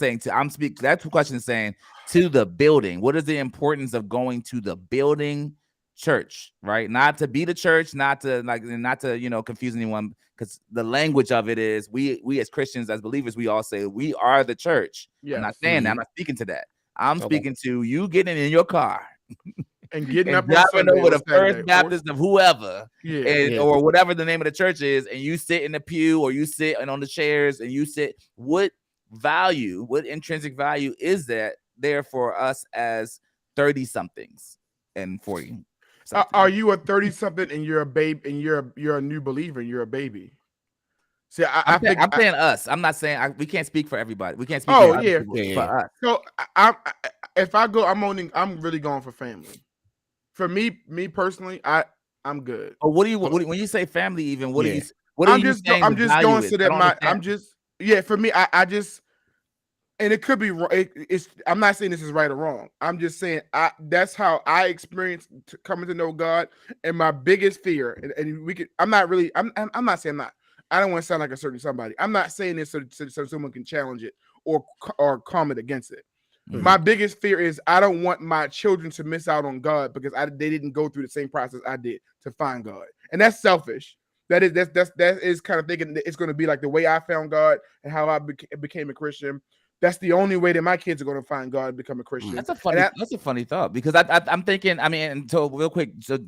speaking. That question is saying to the building. What is the importance of going to the building church, right? Not to be the church, not to confuse anyone, because the language of it is we as Christians, as believers, we all say we are the church. Yes. I'm not saying that. I'm not speaking to that. I'm speaking to you getting in your car and getting and up on driving Sunday over the or Saturday, First Baptist of whoever, or whatever the name of the church is, and you sit in the pew or you sit on the chairs and you sit. What intrinsic value is that there for us as 30-somethings and 40? Are you a 30-something and you're a babe and you're a new believer and you're a baby? See, I'm saying us. I'm not saying we can't speak for everybody. We can't speak. Oh for us. So if I go, I'm really going for family. For me personally, I'm good. Oh, what do you when you say family? Even what are you? What I'm are you just saying? I'm just going so that for me, I just, and it could be wrong. I'm not saying this is right or wrong. I'm just saying that's how I experienced coming to know God. And my biggest fear, and we could. I'm not saying I'm not. I don't want to sound like a certain somebody. I'm not saying this so someone can challenge it or comment against it. Mm-hmm. My biggest fear is I don't want my children to miss out on God because they didn't go through the same process I did to find God, and that's selfish. That is kind of thinking that it's going to be like the way I found God and how I became a Christian. That's the only way that my kids are going to find God and become a Christian. That's a funny thought, because I'm thinking. I mean, so real quick. So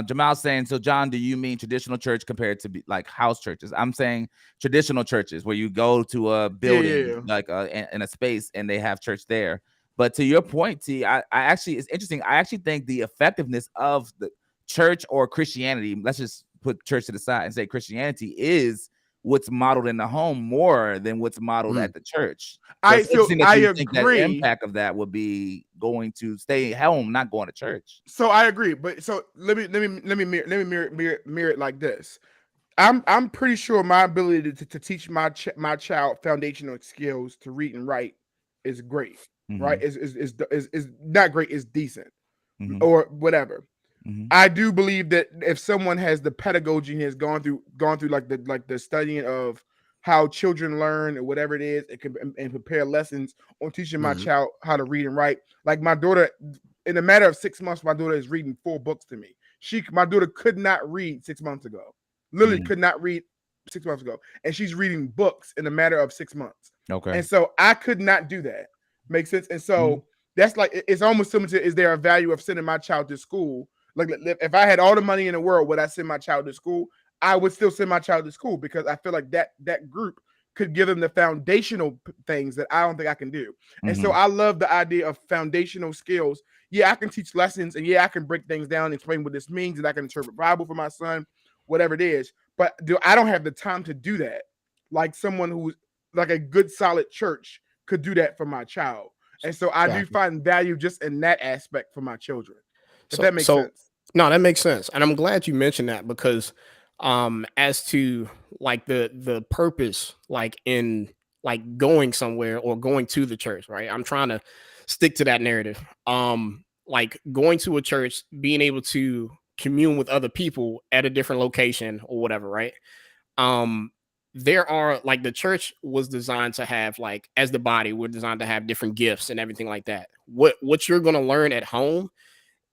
Jamal's saying, so John, do you mean traditional church compared to like house churches? I'm saying traditional churches where you go to a building like in a space and they have church there. But to your point, T, I actually, it's interesting. I actually think the effectiveness of the church or Christianity, let's just put church to the side and say Christianity, is what's modeled in the home more than what's modeled at the church. So I agree. Think that the impact of that would be going to stay home, not going to church. So I agree, but so let me mirror it like this. I'm pretty sure my ability to teach my child foundational skills to read and write is great, right? Is not great, is decent, or whatever. I do believe that if someone has the pedagogy and has gone through like the studying of how children learn or whatever it is, it can and prepare lessons on teaching my child how to read and write. Like my daughter, in a matter of 6 months, my daughter is reading 4 books to me. My daughter could not read 6 months ago. Literally could not read 6 months ago, and she's reading books in a matter of 6 months. Okay, and so I could not do that. Make sense? And so that's like, it's almost similar to, is there a value of sending my child to school? Like, if I had all the money in the world, would I send my child to school? I would still send my child to school because I feel like that group could give them the foundational things that I don't think I can do. And so I love the idea of foundational skills. Yeah, I can teach lessons, and yeah, I can break things down and explain what this means, and I can interpret Bible for my son, whatever it is. but I don't have the time to do that. Like someone who's like a good solid church could do that for my child. And so I do Gotcha. find value just in that aspect for my children. If So that makes so sense. no, that makes sense. And I'm glad you mentioned that because as to like the purpose like in like going somewhere or going to the church, right? I'm trying to stick to that narrative. Like going to a church, being able to commune with other people at a different location or whatever, right? um there are like the church was designed to have like as the body we're designed to have different gifts and everything like that. What you're going to learn at home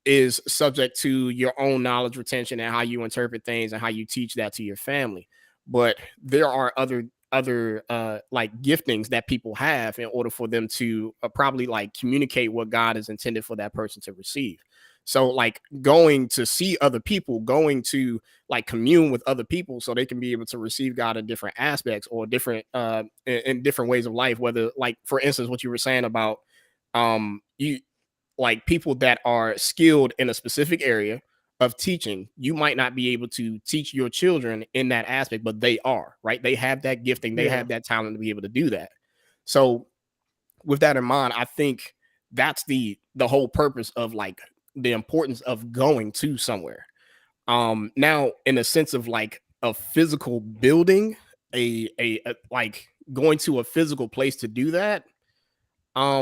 is subject to your own knowledge retention and how you interpret things and how you teach that to your family. But there are other like giftings that people have in order for them to probably like communicate what God has intended for that person to receive. So like going to see other people, going to like commune with other people so they can be able to receive God in different aspects or different in different ways of life. Whether like for instance what you were saying about you like people that are skilled in a specific area of teaching, you might not be able to teach your children in that aspect, but they are, right? They have that gifting, they have that talent to be able to do that. So with that in mind, I think that's the whole purpose of like the importance of going to somewhere. Now in a sense of like a physical building, a like going to a physical place to do that, I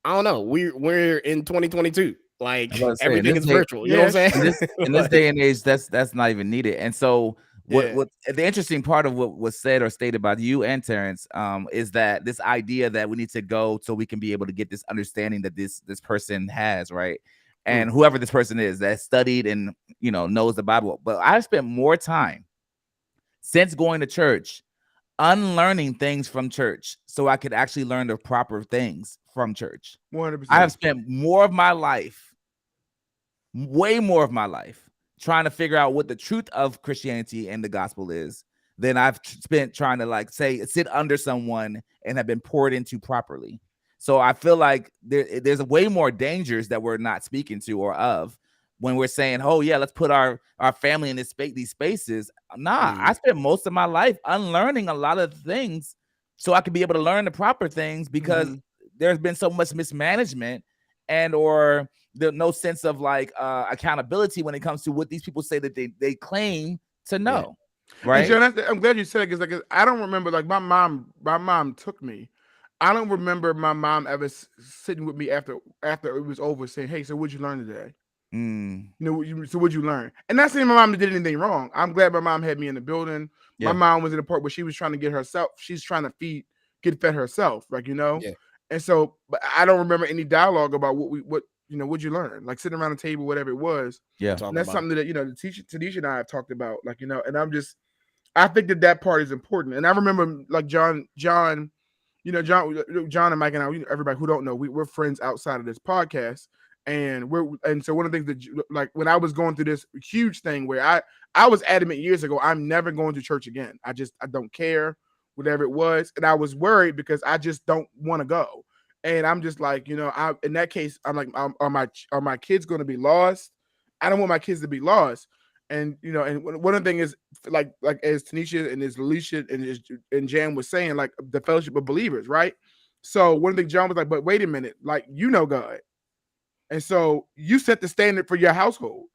don't know. We're in 2022. I was Like about to say, in everything this is day, virtual. You know what I'm in saying? this day and age, that's not even needed. And so, Yeah. what the interesting part of what was said or stated by you and Terrence, is that this idea that we need to go so we can be able to get this understanding that this person has, right? Mm. And whoever this person is that studied and knows the Bible. But I've spent more time since going to church unlearning things from church so I could actually learn the proper things from church. 100%. I have spent more of my life, way more of my life, trying to figure out what the truth of Christianity and the gospel is than I've spent trying to like say sit under someone and have been poured into properly. So I feel like there's way more dangers that we're not speaking to or of when we're saying, oh yeah, let's put our family in these spaces. Nah, I spent most of my life unlearning a lot of things so I could be able to learn the proper things because there's been so much mismanagement and or no sense of like accountability when it comes to what these people say that they claim to know. Right. And John, I'm glad you said it because like I don't remember like my mom took me. I don't remember my mom ever sitting with me after it was over saying, "Hey, so what'd you learn today?" So what'd you learn? And not saying my mom did anything wrong. I'm glad my mom had me in the building. Yeah. My mom was in the part where she was trying to get herself. She's trying to get fed herself, like Yeah. And so, but I don't remember any dialogue about what'd you learn? Like sitting around the table, whatever it was. Yeah. And that's something that the teacher Tanisha and I have talked about, like and I think that part is important. And I remember like John, John and Mike and I, everybody who don't know, we're friends outside of this podcast. And so one of the things that like when I was going through this huge thing where I was adamant years ago, I'm never going to church again. I don't care, whatever it was. And I was worried because I just don't want to go. And I'm just like, in that case, I'm like, are my kids going to be lost? I don't want my kids to be lost. And and one of the things is like as Tanisha and as Alicia and Jan was saying, like the fellowship of believers, right? So one thing John was like, but wait a minute, like God, and so you set the standard for your household.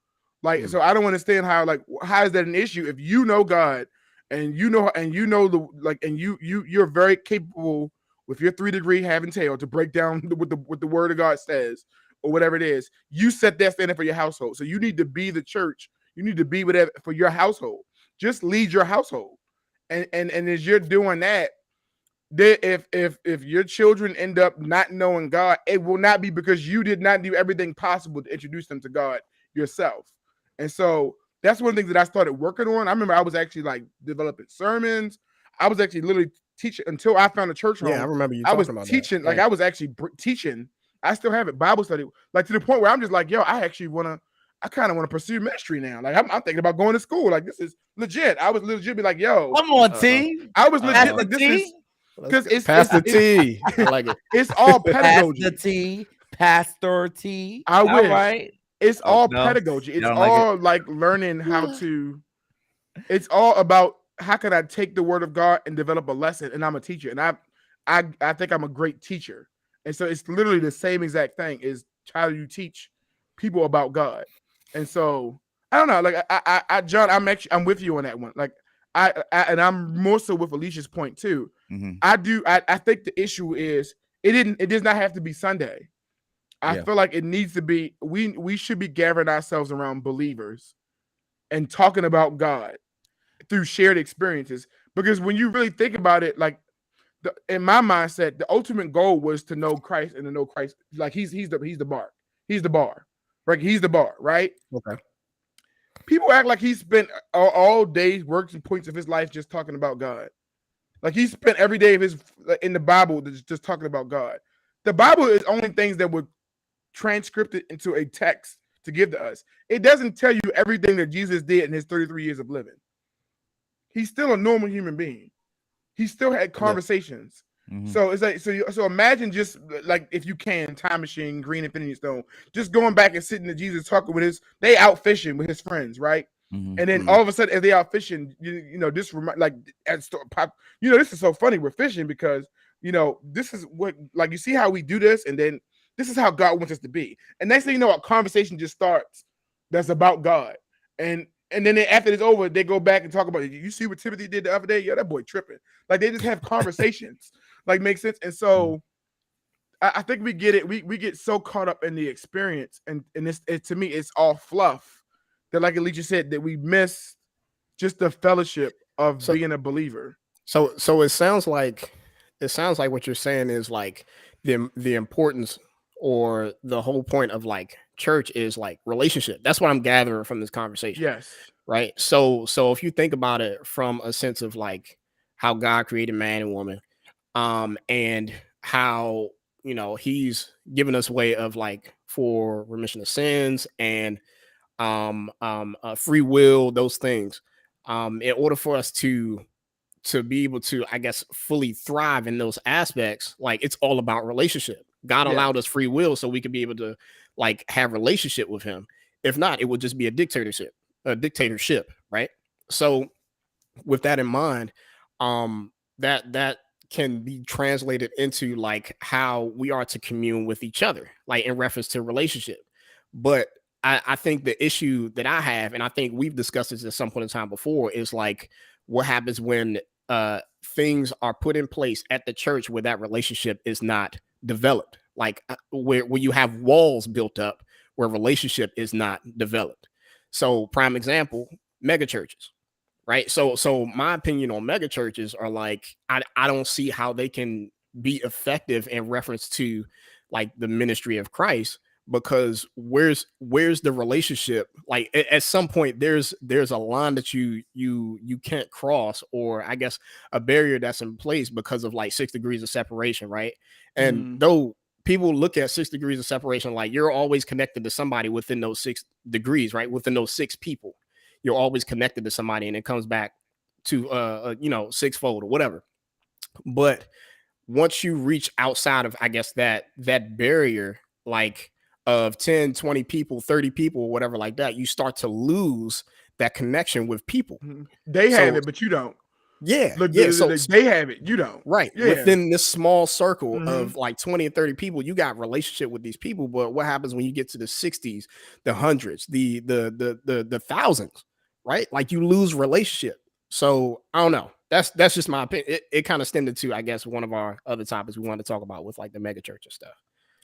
Like, so I don't understand how is that an issue if you know God and you're very capable with your 3-degree having tail to break down what the word of God says or whatever it is. You set that standard for your household, so you need to be the church. You need to be whatever for your household. Just lead your household, and as you're doing that, if your children end up not knowing God, it will not be because you did not do everything possible to introduce them to God yourself. And so that's one of the things that I started working on. I remember I was actually like developing sermons. I was actually literally teaching until I found a church home. Yeah, I remember you. I was talking about teaching, that. like I was actually teaching. I still have it, Bible study, like to the point where I'm just like, yo, I kind of want to pursue ministry now. Like I'm thinking about going to school. Like this is legit. I was legit be like, yo, come on, T. I was legit like this is because it's Pass the tea. I like it. It's all pedagogy. Pastor T. Pastor T. I wish. All right. It's all no, pedagogy. It's don't like all like learning how to It's all about how can I take the word of God and develop a lesson. And I'm a teacher, and I think I'm a great teacher. And so it's literally the same exact thing. Is how do you teach people about God? And so I don't know. Like John, I'm with you on that one. Like and I'm more so with Alicia's point too. Mhm. I think the issue is it does not have to be Sunday. I Yeah. feel like it needs to be we should be gathering ourselves around believers and talking about God through shared experiences. Because when you really think about it, like in my mindset, the ultimate goal was to know Christ and to know Christ. Like he's the bar. He's the bar. Right? He's the bar, right? Okay. People act like he spent all days, works and points of his life just talking about God. Like he spent every day of his in the Bible just talking about God. The Bible is only things that were transcripted into a text to give to us. It doesn't tell you everything that Jesus did in his 33 years of living. He's still a normal human being. He still had conversations. Mhm. So it's like so imagine just like if you can time machine, green infinity stone, just going back and sitting to Jesus talking with they out fishing with his friends, right? Mhm. And then all of a sudden, as they out fishing, this like pop. This is so funny. We're fishing because this is what like you see how we do this, and then this is how God wants us to be. And next thing you know, a conversation just starts that's about God. And then after it's over, they go back and talk about it. You see what Timothy did the other day? Yeah, that boy tripping. Like they just have conversations, like make sense. And so I think we get it. We get so caught up in the experience, and to me, it's all fluff. That like Alicia said, that we miss just the fellowship of being a believer. So it sounds like what you're saying is like the importance or the whole point of like church is like relationship. That's what I'm gathering from this conversation. Yes. Right. So if you think about it from a sense of like how God created man and woman, and how he's given us a way of like for remission of sins and free will, those things, in order for us to be able to, I guess, fully thrive in those aspects, like it's all about relationship. God allowed us free will so we could be able to like have relationship with him. If not, it would just be a dictatorship, right? So with that in mind, that can be translated into like how we are to commune with each other, like in reference to relationship. But I think the issue that I have, and I think we've discussed this at some point in time before, is like what happens when things are put in place at the church where that relationship is not developed, like where you have walls built up where relationship is not developed. So prime example, mega churches, right? So my opinion on mega churches are like, I don't see how they can be effective in reference to like the ministry of Christ, because where's the relationship? Like at some point there's a line that you can't cross, or I guess a barrier that's in place because of like 6 degrees of separation, right? And though people look at 6 degrees of separation like you're always connected to somebody within those 6 degrees, right? Within those 6 people, you're always connected to somebody, and it comes back to sixfold or whatever. But once you reach outside of, I guess, that barrier, like of 10, 20 people, 30 people, or whatever like that, you start to lose that connection with people. They have it, but you don't. Yeah. Look, yeah. So they have it, you don't. Right. Yeah. Within this small circle of like 20 and 30 people, you got relationship with these people. But what happens when you get to the 60s, the hundreds, the thousands, right? Like you lose relationship. So I don't know. That's just my opinion. It kind of stemmed to, I guess, one of our other topics we wanted to talk about with like the mega church and stuff.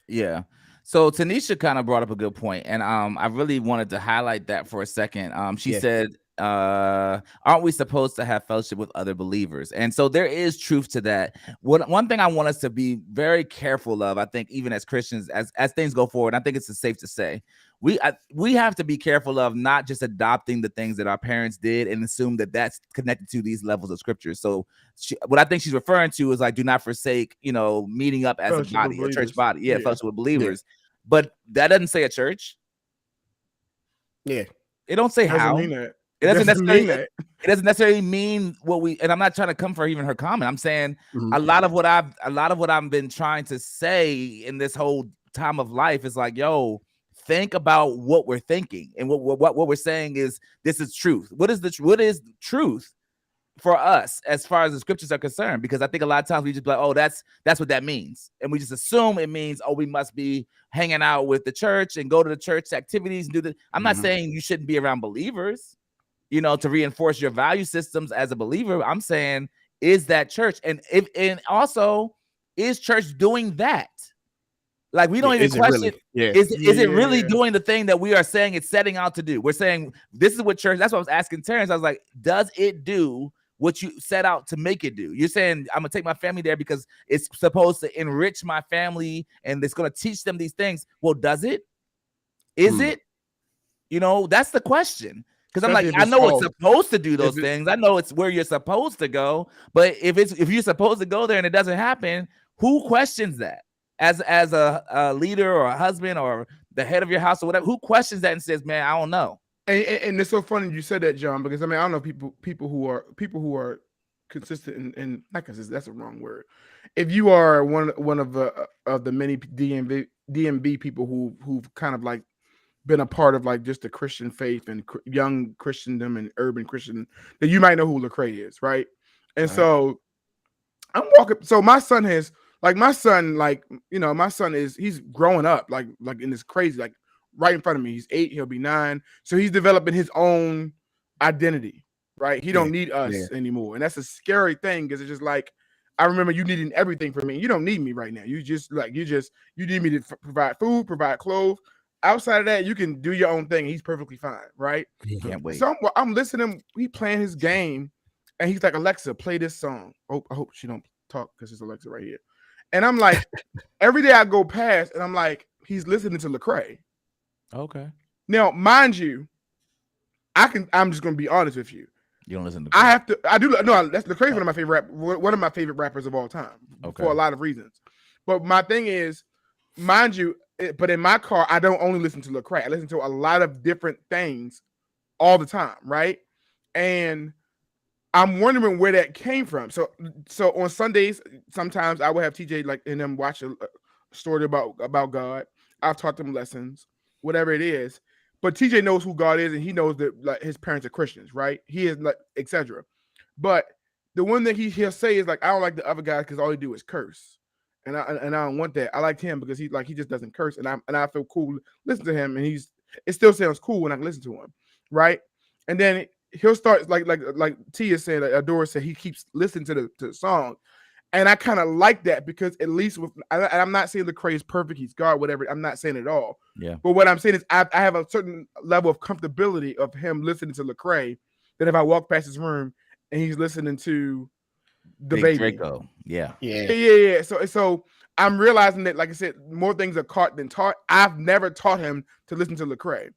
Yeah. So Tanisha kind of brought up a good point, and I really wanted to highlight that for a second. She said, aren't we supposed to have fellowship with other believers? And so there is truth to that. One thing I want us to be very careful of, I think, even as Christians, as things go forward, I think it's safe to say we have to be careful of not just adopting the things that our parents did and assume that that's connected to these levels of scripture. So what I think she's referring to is like, do not forsake, meeting up as fellowship a body, a church body. Yeah, fellowship with believers. But that doesn't say a church. Yeah. It don't say how. Mean that. It doesn't necessarily mean that. It doesn't necessarily mean what we, and I'm not trying to come for even her comment. I'm saying a lot of what I've been trying to say in this whole time of life is like, yo, think about what we're thinking, and what we're saying is this is truth. What is truth for us as far as the scriptures are concerned? Because I think a lot of times we just be like, oh, that's what that means, and we just assume it means, oh, we must be hanging out with the church and go to the church activities and do that. I'm not saying you shouldn't be around believers, to reinforce your value systems as a believer. I'm saying, is that church, and also, is church doing that? Like, we don't even question. Is it really doing the thing that we are saying it's setting out to do? We're saying this is what church. That's what I was asking Terrence. I was like, does it do what you set out to make it do? You're saying I'm gonna take my family there because it's supposed to enrich my family and it's gonna teach them these things. Well, does it? Is it? That's the question. Because I'm like, I know it's supposed to do those things. I know it's where you're supposed to go. But if you're supposed to go there and it doesn't happen, who questions that? As a leader or a husband or the head of your house or whatever, who questions that and says, man, I don't know? And it's so funny you said that, John, because I mean, I don't know people who are consistent and not consistent. That's a wrong word. If you are one of the many DMV people who've kind of like been a part of like just the Christian faith and young Christendom and urban Christian, then you might know who Lecrae is, right? And so I'm walking. So my son is he's growing up like in this crazy, like right in front of me. He's 8, he'll be 9. So he's developing his own identity, right? He don't need us anymore. And that's a scary thing, because it's just like, I remember you needing everything from me. You don't need me right now. You need me to provide food, provide clothes. Outside of that, you can do your own thing. He's perfectly fine, right? Can't wait. So I'm listening. He playing his game, and he's like, Alexa, play this song. I hope she don't talk, because it's Alexa right here. And I'm like, every day I go past, and I'm like, he's listening to Lecrae. Okay. Now, mind you, I'm just gonna be honest with you. You don't listen to. That's Lecrae's one of my favorite rappers of all time. Okay. For a lot of reasons. But my thing is, mind you, but in my car, I don't only listen to Lecrae. I listen to a lot of different things all the time, right? And I'm wondering where that came from. So on Sundays, sometimes I would have TJ like and them watch a story about God. I've taught them lessons, whatever it is. But TJ knows who God is, and he knows that like his parents are Christians, right? He is like etc. But the one that he'll say is like, I don't like the other guys because all he do is curse, and I don't want that. I liked him because he just doesn't curse, and I feel cool listen to him, and it still sounds cool when I can listen to him, right? And then he'll start like Tia said, Adora said, he keeps listening to the song, and I kind of like that, because at least I'm not saying Lecrae is perfect, he's God, whatever. I'm not saying it at all. Yeah. But what I'm saying is I have a certain level of comfortability of him listening to Lecrae, that if I walk past his room and he's listening to the Big baby. Draco. Yeah. So I'm realizing that, like I said, more things are caught than taught. I've never taught him to listen to Lecrae.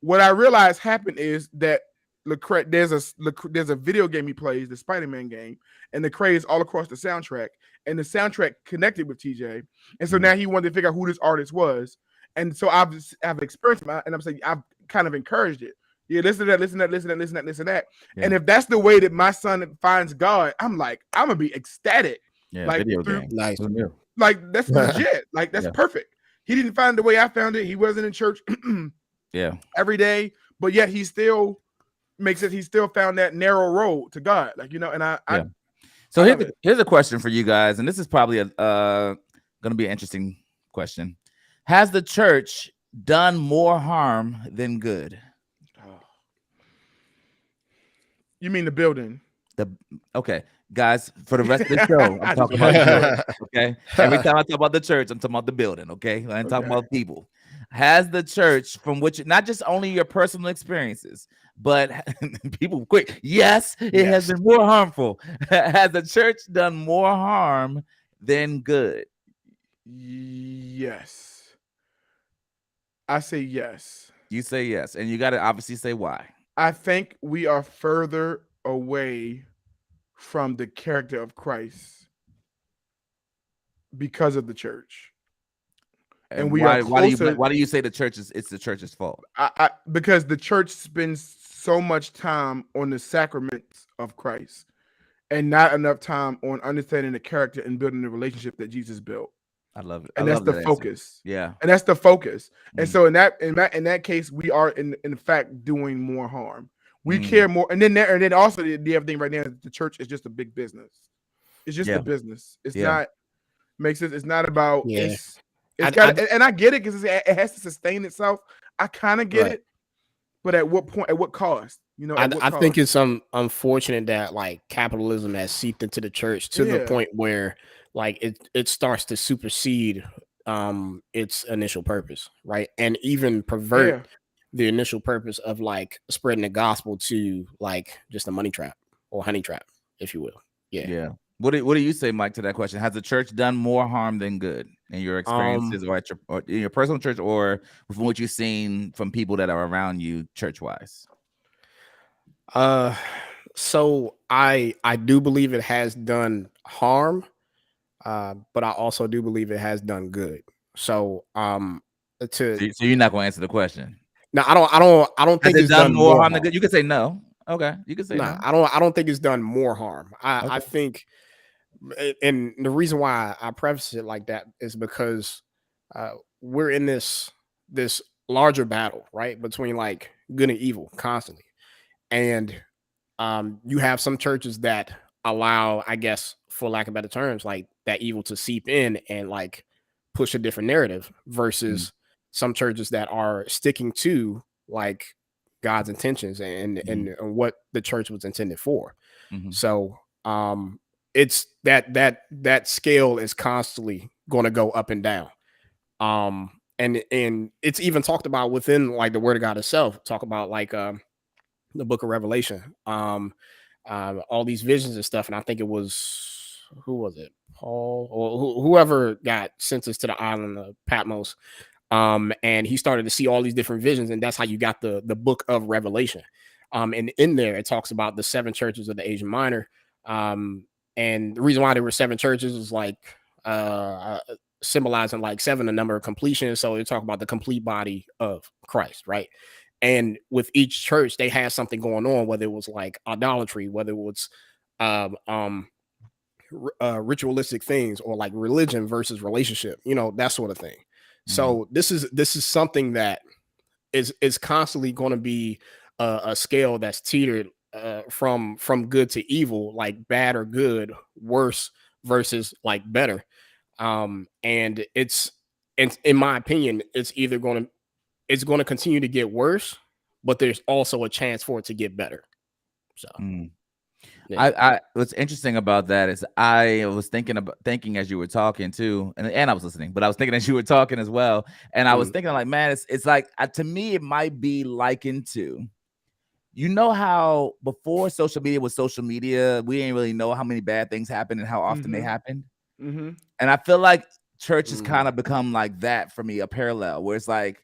What I realized happened is that Lecrae, there's a video game he plays, the Spider-Man game, and Lecrae is all across the soundtrack, and the soundtrack connected with TJ, and so now he wanted to figure out who this artist was, and so I've experienced it, and I'm saying I've kind of encouraged it. Yeah, listen to that. Yeah. And if that's the way that my son finds God, I'm gonna be ecstatic. Yeah, like video game. Nice. Like that's legit. Like that's perfect. He didn't find the way I found it. He wasn't in church every day, but yet he still makes it. He still found that narrow road to God. Like, and So here's a question for you guys, and this is probably gonna be an interesting question. Has the church done more harm than good? You mean the building? Okay, guys, for the rest of the show, I'm talking about the church, okay? Every time I talk about the church, I'm talking about the building, okay? I'm talking about people. Has the church, from which not just only your personal experiences, but people quick, yes, it has been more harmful. Has the church done more harm than good? Yes. I say yes. You say yes, and you got to obviously say why. I think we are further away from the character of Christ because of the church. And why do you say it's the church's fault? Because the church spends so much time on the sacraments of Christ and not enough time on understanding the character and building the relationship that Jesus built. I love it. I and that's love the that answer. focus. Yeah. And that's the focus. And Mm. so in that case, we are in fact doing more harm. We Mm. care more, and then also the other thing right now is the church is just a big business. It's just Yeah. a business. It's Yeah. not makes it. It's not about Yeah. It's I- got, I- and I get it because it has to sustain itself. I kind of get Right. it, but at what point? At what cost? You know, I, at what I cost? think it's unfortunate that like capitalism has seeped into the church to the Yeah. point where like it starts to supersede its initial purpose, right? And even pervert Yeah. the initial purpose of like spreading the gospel to like just a money trap or honey trap, if you will. Yeah. Yeah. What do you say, Mike, to that question? Has the church done more harm than good in your experiences, or or in your personal church, or from what you've seen from people that are around you, church wise? So I do believe it has done harm, but I also do believe it has done good. So to So you're not going to answer the question. no, I don't Has think it it's done done more more harm than harm. good? You can say no. Okay, you can say Nah, no. I don't think it's done more harm. I Okay. think, and the reason why I preface it like that is because we're in this larger battle, right, between like good and evil constantly, and you have some churches that allow, I guess, for lack of better terms, like that evil to seep in and like push a different narrative Mm, versus some churches that are sticking to like God's intentions and what the church was intended for. mhm, So it's that scale is constantly going to go up and down. And it's even talked about within like the word of God itself, talk about like the book of Revelation. All these visions and stuff. And I think it was, who was it? Paul or whoever got sentenced to the island of Patmos. And he started to see all these different visions, and that's how you got the book of Revelation. And in there it talks about the seven churches of the Asia Minor. And the reason why there were seven churches is like symbolizing like seven, the number of completion. So they talk about the complete body of Christ, right? And with each church, they had something going on, whether it was like idolatry, whether it was um, um, ritualistic things, or like religion versus relationship, that sort of thing. mhm, So this is something that is constantly going to be a scale that's teetered from good to evil, like bad or good, worse versus like better. And it's in my opinion, it's going to continue to get worse, but there's also a chance for it to get better. So mm. yeah. I what's interesting about that is I was thinking as you were talking too, and I was listening, but I was thinking as you were talking as well, and I was Mm, thinking like, man, it's like to me it might be likened to, you know, how before social media was social media, we didn't really know how many bad things happened and how often they Mm-hmm. happened, Mm-hmm. and I feel like church has mm, kind of become like that for me, a parallel where it's like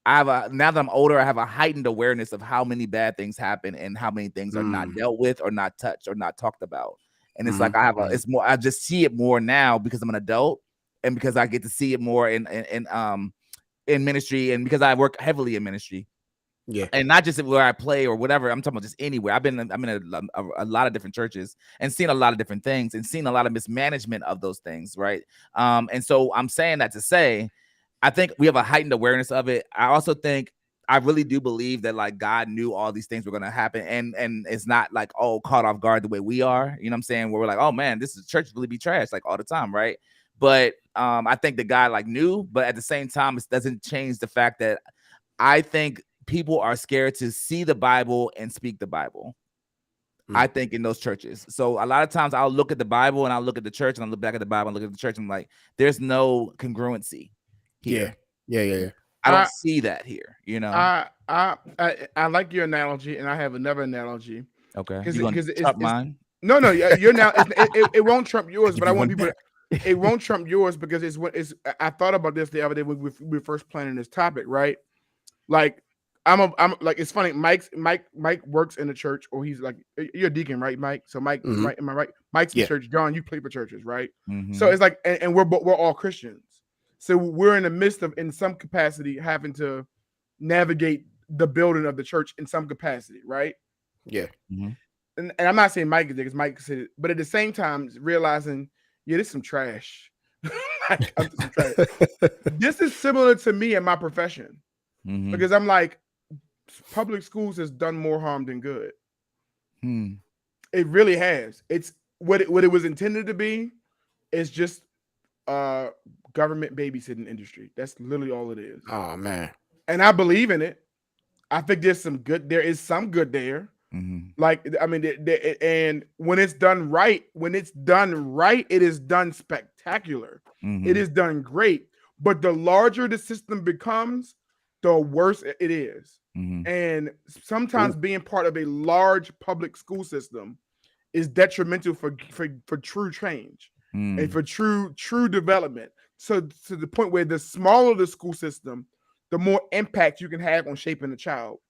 now that I'm older, I have a heightened awareness of how many bad things happen and how many things are not mm, dealt with or not touched or not talked about. And it's like mhm, mhm. it's more, I just see it more now because I'm an adult and because I get to see it more in ministry, and because I work heavily in ministry. Yeah. And not just where I play or whatever, I'm talking about just anywhere. I'm in a lot of different churches and seen a lot of different things and seen a lot of mismanagement of those things, right? And so I'm saying that to say, I think we have a heightened awareness of it. I also think I really do believe that like God knew all these things were going to happen, and it's not like caught off guard the way we are. You know what I'm saying? Where we're like, oh man, this is church really be trash like all the time, right? But I think the God like knew, but at the same time, it doesn't change the fact that I think people are scared to see the Bible and speak the Bible. I Mm. think in those churches. So a lot of times I'll look at the Bible and I'll look at the church and I'll look back at the Bible and look at the church and I'm like, there's no congruency Yeah. here. Yeah. Yeah. Yeah. I don't I see that here, you know. I like your analogy, and I have another analogy Okay. because You gonna it's chop mine? no, you're now it won't trump yours, Give but I you want one people back. it won't trump yours because it's what is. I thought about this the other day when we were first planning this topic, right? Like I'm like, it's funny. Mike works in the church, or he's like, you're a deacon, right, Mike? So Mike, Hmm. am I right? Mike's in Yeah. church. John, you play for churches, right? So Mhm. it's like, and we're all Christians. So we're in the midst of, in some capacity, having to navigate the building of the church in some capacity, right? Yeah. Mhm. And I'm not saying Mike is there because Mike said it, but at the same time, realizing, yeah, this is some trash. I'm just trying. This is similar to me in my profession Mhm. because I'm like, public schools has done more harm than good. Hmm. It really has. It's what it was intended to be. Is just government babysitting industry. That's literally all it is. Oh man. And I believe in it. I think there is some good there. Mhm. Like, I mean, and when it's done right, it is done spectacular. Mhm. It is done great. But the larger the system becomes, the worse it is. Mhm. And sometimes being part of a large public school system is detrimental for true change and Mm. for true development. So to the point where the smaller the school system, the more impact you can have on shaping a child.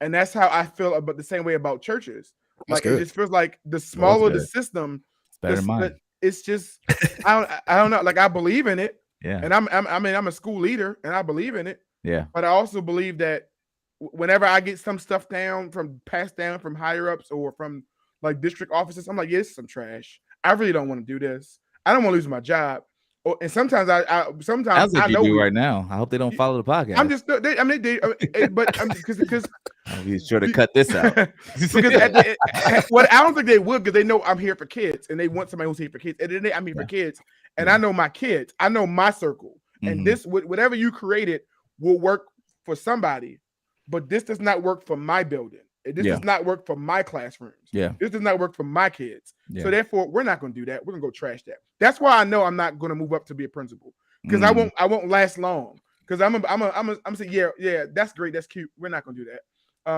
And that's how I feel about the same way about churches. That's Like it good. just feels like the Well, smaller the good. system, It's better than mine. it's just I don't know. Like I believe in it, Yeah. and I'm a school leader, and I believe in it. Yeah. But I also believe that whenever I get some stuff passed down from higher ups or from like district offices, I'm like, yeah, this is some trash. I really don't want to do this. I don't want to lose my job. And sometimes sometimes Sounds like I you know do right now. I hope they don't follow the podcast. I'm just, but because I'll be sure to cut this out. because what I don't think they would because they know I'm here for kids and they want somebody who's here for kids. And then I'm here for kids, and I know my kids. I know my circle, and this whatever you created will work for somebody, but this does not work for my building. This does not work for my classrooms. Yeah. This does not work for my kids. Yeah. So therefore, we're not going to do that. We're going to go trash that. That's why I know I'm not going to move up to be a principal because I won't last long. Because I'm saying, yeah, that's great, that's cute. We're not going to do that.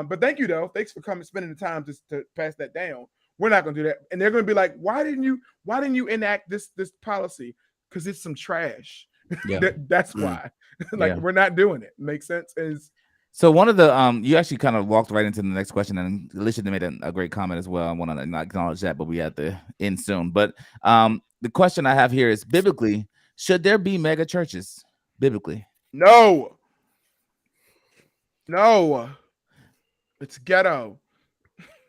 But thank you though. Thanks for spending the time to pass that down. We're not going to do that. And they're going to be like, why didn't you enact this policy? Because it's some trash. Yeah. That's why. We're not doing it. Makes sense. So one of the you actually kind of walked right into the next question, and Alicia made a great comment as well. I want to acknowledge that, but we have to end soon. But the question I have here is biblically, should there be mega churches? Biblically, no, it's ghetto.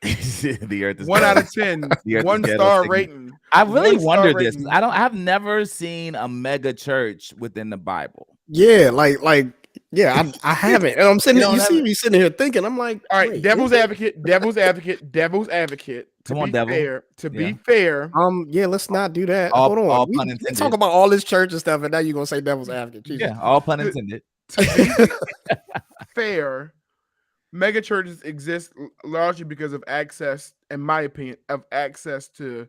The earth is 1 out of 10, 1-star rating. I really wonder this. Rating. I've never seen a mega church within the Bible. Yeah, yeah, I haven't. And I'm sitting you see me sitting here thinking, I'm like, all right, devil's advocate. Come on, devil. To be fair. Yeah, let's not do that. Hold on. All pun intended. Talk about all this church and stuff, and now you're gonna say devil's advocate. Jesus. Yeah, all pun intended. To be fair, mega churches exist largely because of access, in my opinion, to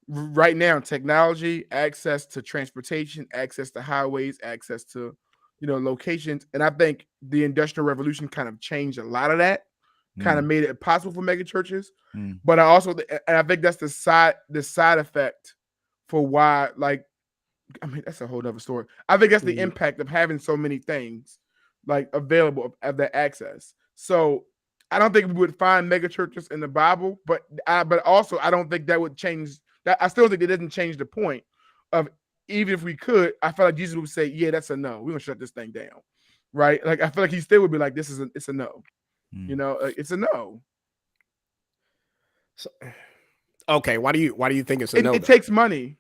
right now technology, access to transportation, access to highways, access to locations. And I think the Industrial Revolution kind of changed a lot of that, kind of made it possible for mega churches. But I think that's the side effect for why, that's a whole nother story. I think that's the impact of having so many things available of that access. So I don't think we would find mega churches in the Bible, but also I don't think that would change that. I still think it doesn't change the point of, even if we could, I feel like Jesus would say, yeah, that's a no. We're gonna shut this thing down. Right? Like I feel like he still would be like, it's a no. It's a no. So, okay, why do you think it's a no? It takes money.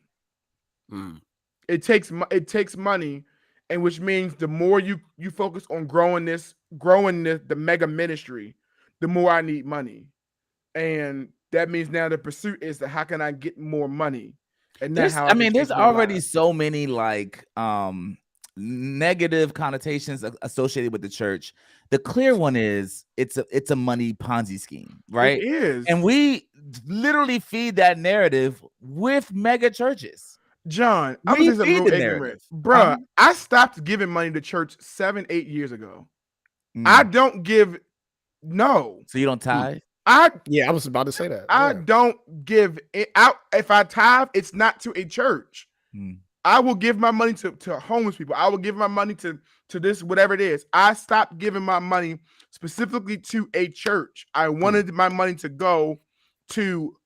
It takes money, and which means the more you focus on growing the mega ministry, the more I need money. And that means now the pursuit is how can I get more money? And there's already so many negative connotations associated with the church. The clear one is it's a money Ponzi scheme, right? It is. And we literally feed that narrative with mega churches. John, I'm gonna say something real ignorant. Bruh, I stopped giving money to church 7-8 years ago. I don't give So you don't tithe? I was about to say that. I don't give it out. If I tithe, it's not to a church. I will give my money to homeless people. I will give my money to this, whatever it is. I stopped giving my money specifically to a church. I wanted my money to go to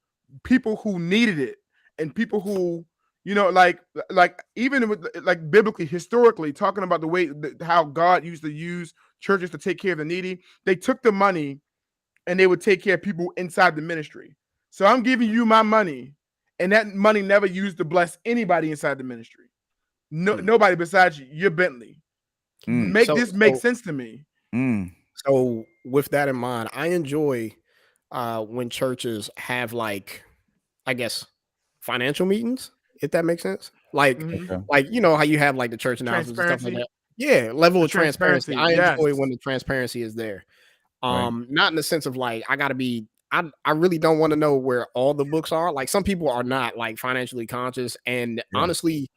people who needed it and people who, even with biblically, historically, talking about the way how God used to use churches to take care of the needy. They took the money and they would take care of people inside the ministry. So I'm giving you my money, and that money never used to bless anybody inside the ministry. nobody besides you. You're Bentley. Make this make sense to me. So with that in mind, I enjoy when churches have like, I guess, financial meetings, if that makes sense. Like, like you know how you have like the church announcements and stuff like Transparency. that. Yeah, level The of transparency. I yes. enjoy when the transparency is there. Right. Not in the sense of like I gotta be. I really don't want to know where all the books are. Like some people are not like financially conscious, and honestly,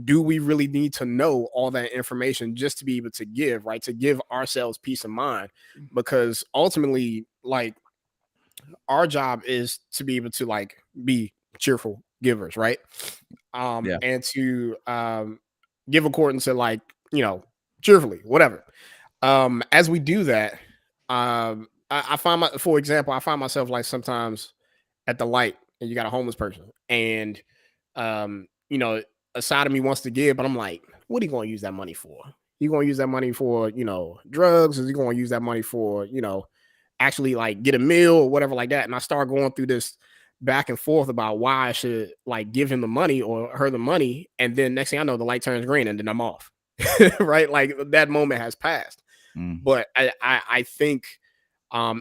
do we really need to know all that information just to be able to give, right? To give ourselves peace of mind, because ultimately, like our job is to be able to like be cheerful givers, right? And to give according to like, you know, cheerfully, whatever. As we do that, I find for example, I find myself like sometimes at the light and you got a homeless person and you know, a side of me wants to give, but I'm like, what are you going to use that money for? You going to use that money for, you know, drugs? Or you going to use that money for, you know, actually like get a meal or whatever like that? And I start going through this back and forth about why I should like give him the money or her the money. And then next thing I know, the light turns green and then I'm off. Right? Like that moment has passed. But I think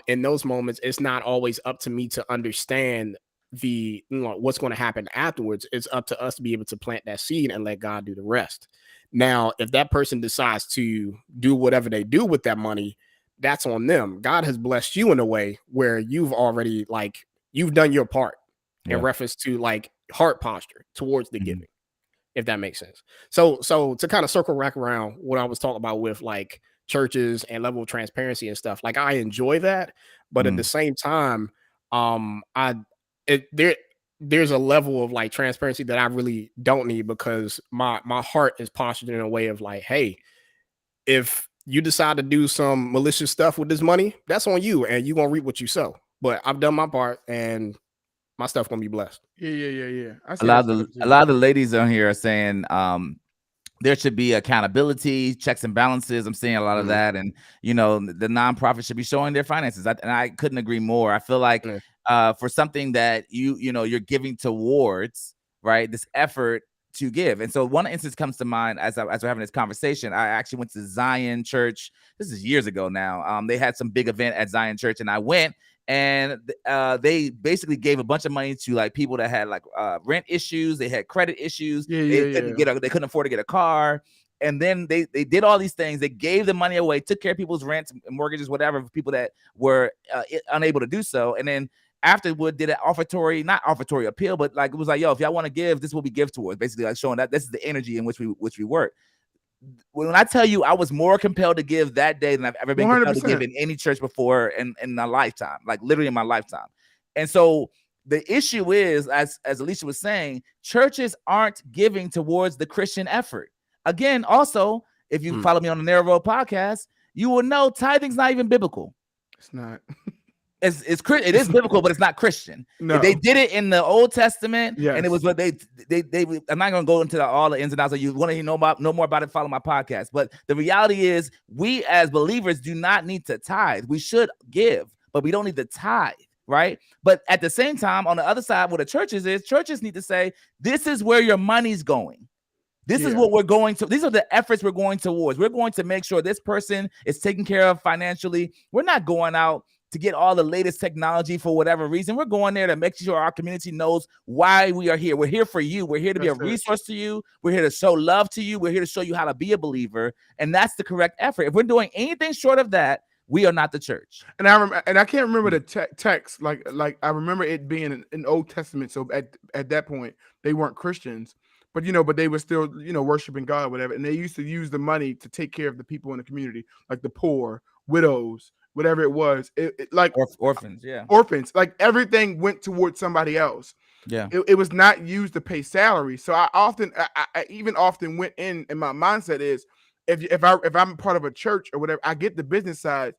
in those moments, it's not always up to me to understand the, you know, what's going to happen afterwards. It's up to us to be able to plant that seed and let God do the rest. Now, if that person decides to do whatever they do with that money, that's on them. God has blessed you in a way where you've already like you've done your part in reference to like heart posture towards the giving, if that makes sense. So to kind of circle back around what I was talking about with like churches and level of transparency and stuff, like I enjoy that, but at the same time, there's a level of like transparency that I really don't need because my heart is postured in a way of like, hey, if you decide to do some malicious stuff with this money, that's on you and you're gonna reap what you sow. But I've done my part and my stuff gonna be blessed. Yeah. A lot of the ladies on here are saying there should be accountability, checks and balances. I'm seeing a lot of that, and you know, the nonprofit should be showing their finances. And I couldn't agree more. I feel like for something that you know you're giving towards, right, this effort to give. And so one instance comes to mind as we're having this conversation. I actually went to Zion Church. This is years ago now. They had some big event at Zion Church, and I went. And they basically gave a bunch of money to like people that had like rent issues, they had credit issues, they couldn't afford to get a car. And then they did all these things. They gave the money away, took care of people's rents, mortgages, whatever, for people that were unable to do so. And then afterward did an not offertory appeal, but like it was like, yo, if y'all want to give, this will be give towards, basically like showing that this is the energy in which we work. When I tell you I was more compelled to give that day than I've ever been 100%. Compelled to give in any church before in my lifetime, like literally in my lifetime. And so the issue is, as Alicia was saying, churches aren't giving towards the Christian effort. Again, also, if you follow me on the Narrow Road podcast, you will know tithing's not even biblical. It's not. It is biblical, but it's not Christian. No. They did it in the Old Testament, and it was what they. I'm not going to go into all the ins and outs. You want to know more about it? Follow my podcast. But the reality is, we as believers do not need to tithe. We should give, but we don't need to tithe, right? But at the same time, on the other side, what the churches need to say, this is where your money's going. This is what we're going to. These are the efforts we're going towards. We're going to make sure this person is taken care of financially. We're not going out to get all the latest technology for whatever reason. We're going there to make sure our community knows why we are here. We're here for you. We're here to be a resource to you. We're here to show love to you. We're here to show you how to be a believer. And that's the correct effort. If we're doing anything short of that, we are not the church. And I can't remember the text. Like I remember it being an Old Testament. So at that point, they weren't Christians. But they were still, worshiping God, whatever. And they used to use the money to take care of the people in the community, like the poor, widows, whatever it was. Like orphans, orphans. Like everything went towards somebody else. Yeah, it was not used to pay salary. So I even often went in my mindset is if I'm part of a church or whatever, I get the business side,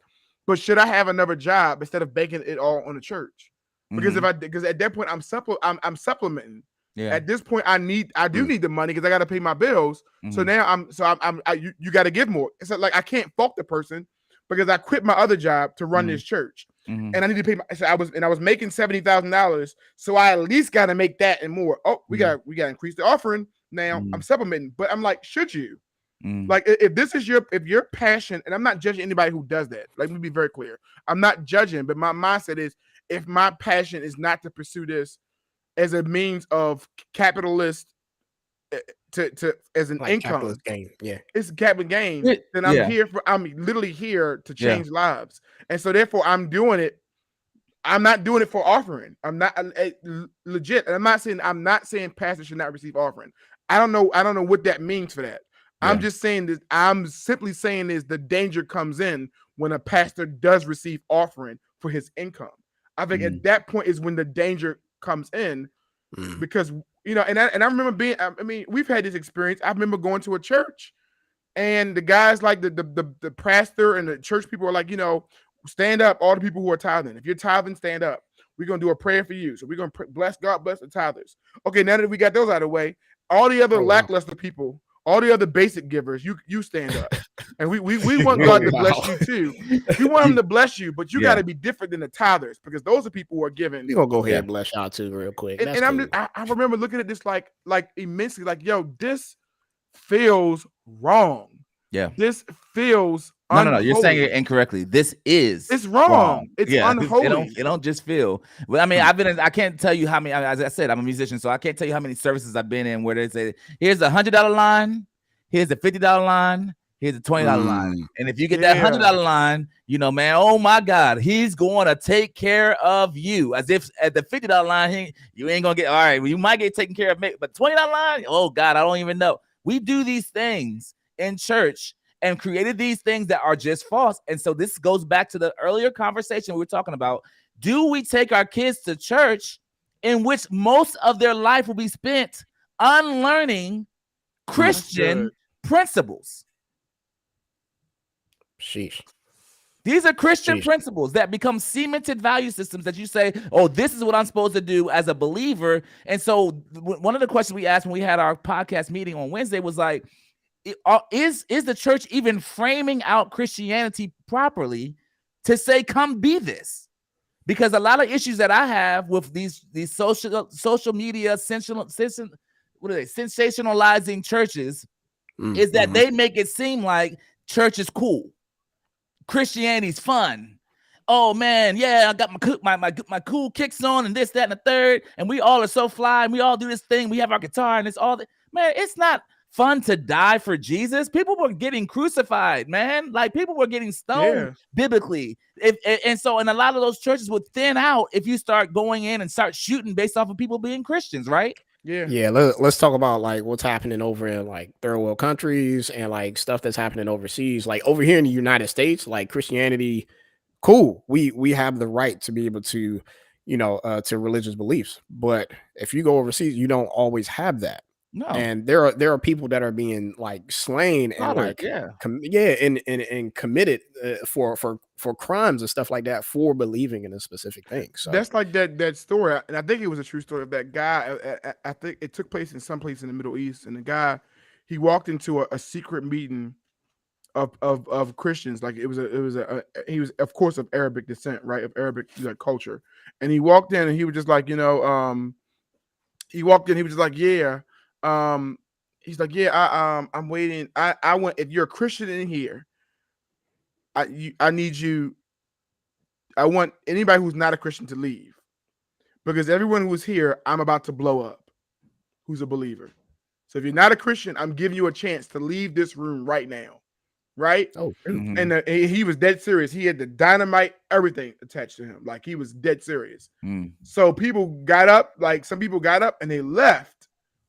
but should I have another job instead of banking it all on the church? Because because at that point I'm supplementing. Yeah. At this point, I do need the money because I got to pay my bills. So now you got to give more. It's like I can't fault the person because I quit my other job to run this church, and I need to pay. So I was making $70,000, so I at least got to make that and more. Oh, we got to increase the offering. Now I'm supplementing, but I'm like, should you? Mm. Like, if this is if your passion, and I'm not judging anybody who does that. Like, let me be very clear. I'm not judging, but my mindset is, if my passion is not to pursue this as a means of capitalist to as an Like income, capitalist gain. Yeah. it's capital gain, then I'm literally here to change lives. And so therefore I'm doing it. I'm not doing it for offering. I'm not legit. And I'm not saying pastors should not receive offering. I don't know what that means for that. I'm just saying that I'm simply saying is the danger comes in when a pastor does receive offering for his income. I think at that point is when the danger comes in, because and I remember we've had this experience. I remember going to a church, and the guys, like the pastor and the church people, are like, stand up, all the people who are tithing. If you're tithing, stand up. We're gonna do a prayer for you. So we're gonna bless God, bless the tithers. Okay, now that we got those out of the way, all the other lackluster people, all the other basic givers, you stand up. And we want God to bless you too. We want him to bless you, but you got to be different than the tithers, because those are people who are giving. We're gonna go ahead and bless y'all too real quick. And I remember looking at this like immensely, like, yo, this feels wrong. Yeah. This feels No. You're saying it incorrectly. It's wrong. It's unholy. It don't just feel. Well, I mean, I can't tell you how many. As I said, I'm a musician, so I can't tell you how many services I've been in where they say, here's the $100 line, here's the $50 line, here's the $20 line. And if you get that $100 line, man, oh my God, he's going to take care of you. As if at the $50 line, you ain't gonna get, all right, well, you might get taken care of, but $20 line, oh God, I don't even know. We do these things in church and created these things that are just false. And so this goes back to the earlier conversation we were talking about. Do we take our kids to church in which most of their life will be spent unlearning Christian principles? Sheesh. These are Christian principles that become cemented value systems that you say, oh, this is what I'm supposed to do as a believer. And so one of the questions we asked when we had our podcast meeting on Wednesday was like, is the church even framing out Christianity properly to say, come be this? Because a lot of issues that I have with these social media sensationalizing churches is that they make it seem like church is cool, Christianity's fun. Oh man, yeah, I got my cool kicks on and this, that, and the third, and we all are so fly, and we all do this thing. We have our guitar, and it's all that. Man, it's not fun to die for Jesus. People were getting crucified, man. Like, people were getting stoned biblically. And so, and a lot of those churches would thin out if you start going in and start shooting based off of people being Christians, right? Yeah. Let's talk about like what's happening over in like third world countries and like stuff that's happening overseas. Like over here in the United States, like Christianity, cool. We have the right to be able to, to religious beliefs. But if you go overseas, you don't always have that. No. And there are people that are being like slain and like and committed for crimes and stuff like that for believing in a specific thing. So that's like that story, and I think it was a true story of that guy. I think it took place in some place in the Middle East, and the guy, he walked into a secret meeting of Christians. Like he was of course of Arabic descent, right, of Arabic culture, and he walked in and he was just like, he walked in, he was just like, he's like, I'm waiting. I want, if you're a Christian in here, I need you. I want anybody who's not a Christian to leave, because everyone who's here, I'm about to blow up, who's a believer. So if you're not a Christian, I'm giving you a chance to leave this room right now, right? Oh, and he was dead serious. He had the dynamite, everything attached to him. Like, he was dead serious. So people got up, like some people got up and they left.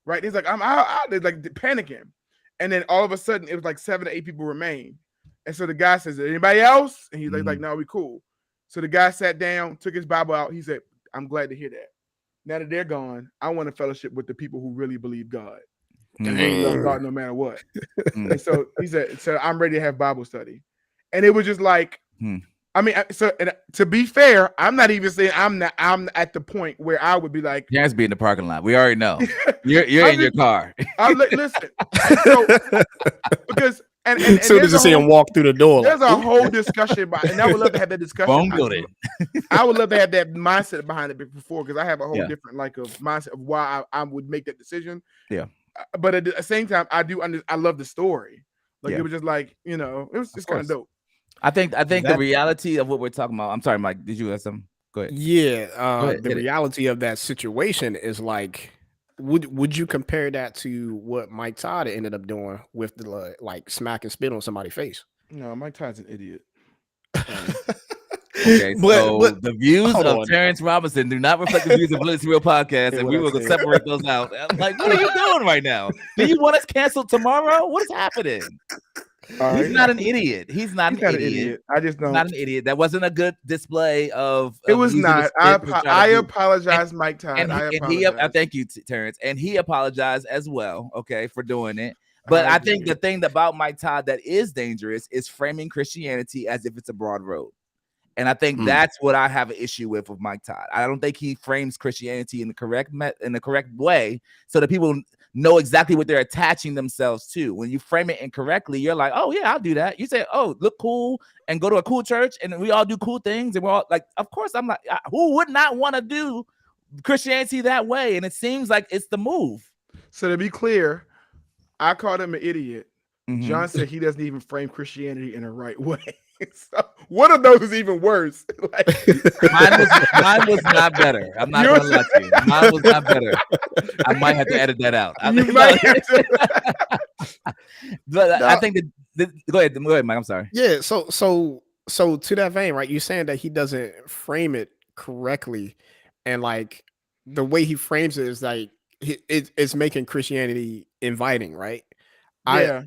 Right, he's like, I'm out. They're like panicking, and then all of a sudden, it was like 7 to 8 people remain. And so the guy says, "Anybody else?" And he's like, "No, we cool." So the guy sat down, took his Bible out. He said, "I'm glad to hear that. Now that they're gone, I want to fellowship with the people who really believe God and really love God no matter what." And so he said, "So I'm ready to have Bible study." And it was just like, I mean, so and to be fair, I'm not even saying I'm at the point where I would be like, Terrence be in the parking lot. We already know you're in your car. Listen, so, because and soon as you see him walk through the door, there's a whole discussion about, and I would love to have that discussion. I would love to have that mindset behind it before, because I have a whole different of mindset of why I would make that decision. Yeah. but at the same time, I love the story. Like Yeah. it was just like, you know, it was just kind of course. dope. I think the That- reality of what we're talking about. I'm sorry, Mike. Did you have some? Go ahead. Yeah, ahead, the hit it. reality of that situation is like, would you compare that to what Mike Todd ended up doing with the like smack and spit on somebody's face? No, Mike Todd's an idiot. Okay, so but the views hold of on. Terrence Robinson do not reflect the views of Blitz Real Podcast, Hey, and what we I will said. separate those out. I'm like, what are you doing right now? Do you want us canceled tomorrow? What is happening? All He's right. not an idiot. He's not He's an not an idiot. idiot. I just He's don't. not an idiot. That wasn't a good display of. It was using the not. stick to try to I do- apologize, Mike Todd. And I he, apologize. thank you, Terrence, and he apologized as well. Okay, for doing it. But I think the thing about Mike Todd that is dangerous is framing Christianity as if it's a broad road. And I think that's what I have an issue with Mike Todd. I don't think he frames Christianity in the correct way so that people know exactly what they're attaching themselves to. When you frame it incorrectly, you're like, oh yeah, I'll do that. You say, oh, look cool and go to a cool church and we all do cool things. And we're all like, of course, I'm like, who would not want to do Christianity that way? And it seems like it's the move. So to be clear, I called him an idiot. Mhm. John said he doesn't even frame Christianity in the right way. So one of those is even worse. Like, mine was not better. I'm not gonna lie to you. Mine was not better. I might have to edit that out. you might have to. But I think that go ahead, Mike. I'm sorry. Yeah, so to that vein, right? You're saying that he doesn't frame it correctly, and like the way he frames it is like it's making Christianity inviting, right? Yeah.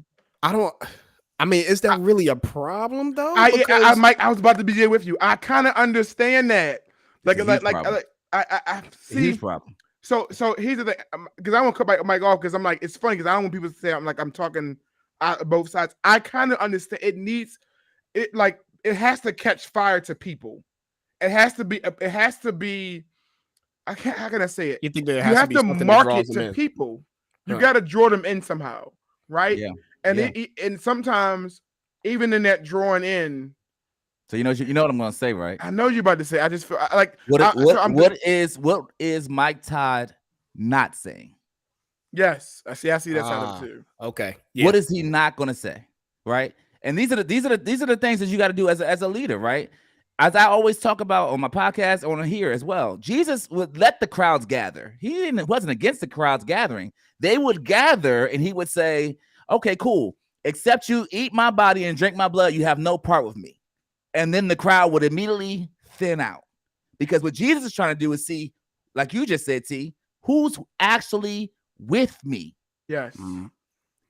I mean, is that really a problem though? Mike, I was about to be there with you. I kind of understand that. Like I see. Huge problem. So here's the thing, because I want to cut Mike off because I'm like, it's funny because I don't want people to say I'm talking both sides. I kind of understand. It has to catch fire to people. It has to be. How can I say it? You think there You has have to be to something that market draws them to in? people. You Huh. got to draw them in somehow, right? Yeah. And Yeah. and sometimes even in that drawing in, So you know what I'm gonna say, right? I know you're about to say. I just feel like What is Mike Todd not saying? Yes, I see that side of it too. Okay. What is he not gonna say? Right. And these are the things that you got to do as a leader, right? As I always talk about on my podcast, on here as well, Jesus would let the crowds gather. He wasn't against the crowds gathering. They would gather and he would say, okay, cool. Except you eat my body and drink my blood, you have no part with me. And then the crowd would immediately thin out. Because what Jesus is trying to do is see, like you just said, T, who's actually with me. Yes. Mm-hmm.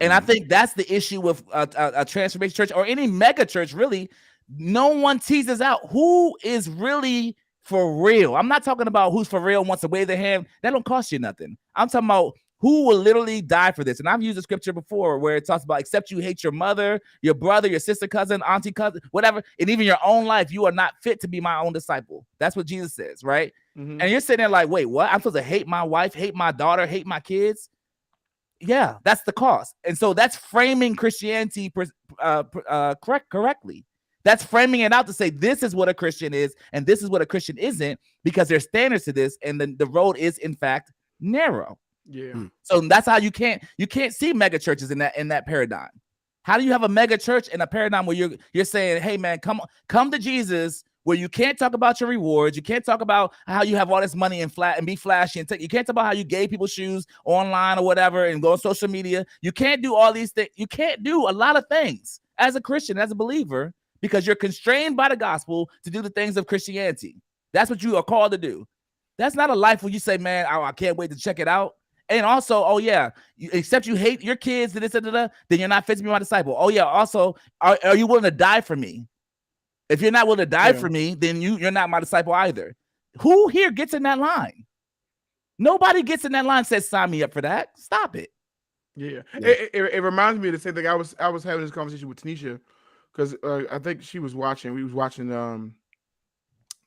And I think that's the issue with a transformation church or any mega church, really. No one teases out who is really for real. I'm not talking about who's for real wants to wave their hand. That don't cost you nothing. I'm talking about who will literally die for this. And I've used a scripture before where it talks about except you hate your mother, your brother, your sister, cousin, auntie, cousin, whatever, and even your own life, you are not fit to be my own disciple. That's what Jesus says, right? Mm-hmm. And you're sitting there like, wait, what? I'm supposed to hate my wife, hate my daughter, hate my kids? Yeah, that's the cost. And so that's framing Christianity correctly. That's framing it out to say this is what a Christian is and this is what a Christian isn't, because there's standards to this, and then the road is in fact narrow. Yeah. So that's how you can't see mega churches in that paradigm. How do you have a mega church in a paradigm where you're saying, hey man, come to Jesus, where you can't talk about your rewards, you can't talk about how you have all this money and be flashy, and you can't talk about how you gave people shoes online or whatever and go on social media. You can't do all these things. You can't do a lot of things as a Christian, as a believer, because you're constrained by the gospel to do the things of Christianity. That's what you are called to do. That's not a life where you say, man, I can't wait to check it out. And also, oh yeah, except you hate your kids, then you're not fit to be my disciple. Oh yeah, also, are you willing to die for me? If you're not willing to die for me, then you're not my disciple either. Who here gets in that line? Nobody gets in that line and says, sign me up for that. Stop it. Yeah. It reminds me of the same thing. I was having this conversation with Tanisha because I think she was watching. We was watching one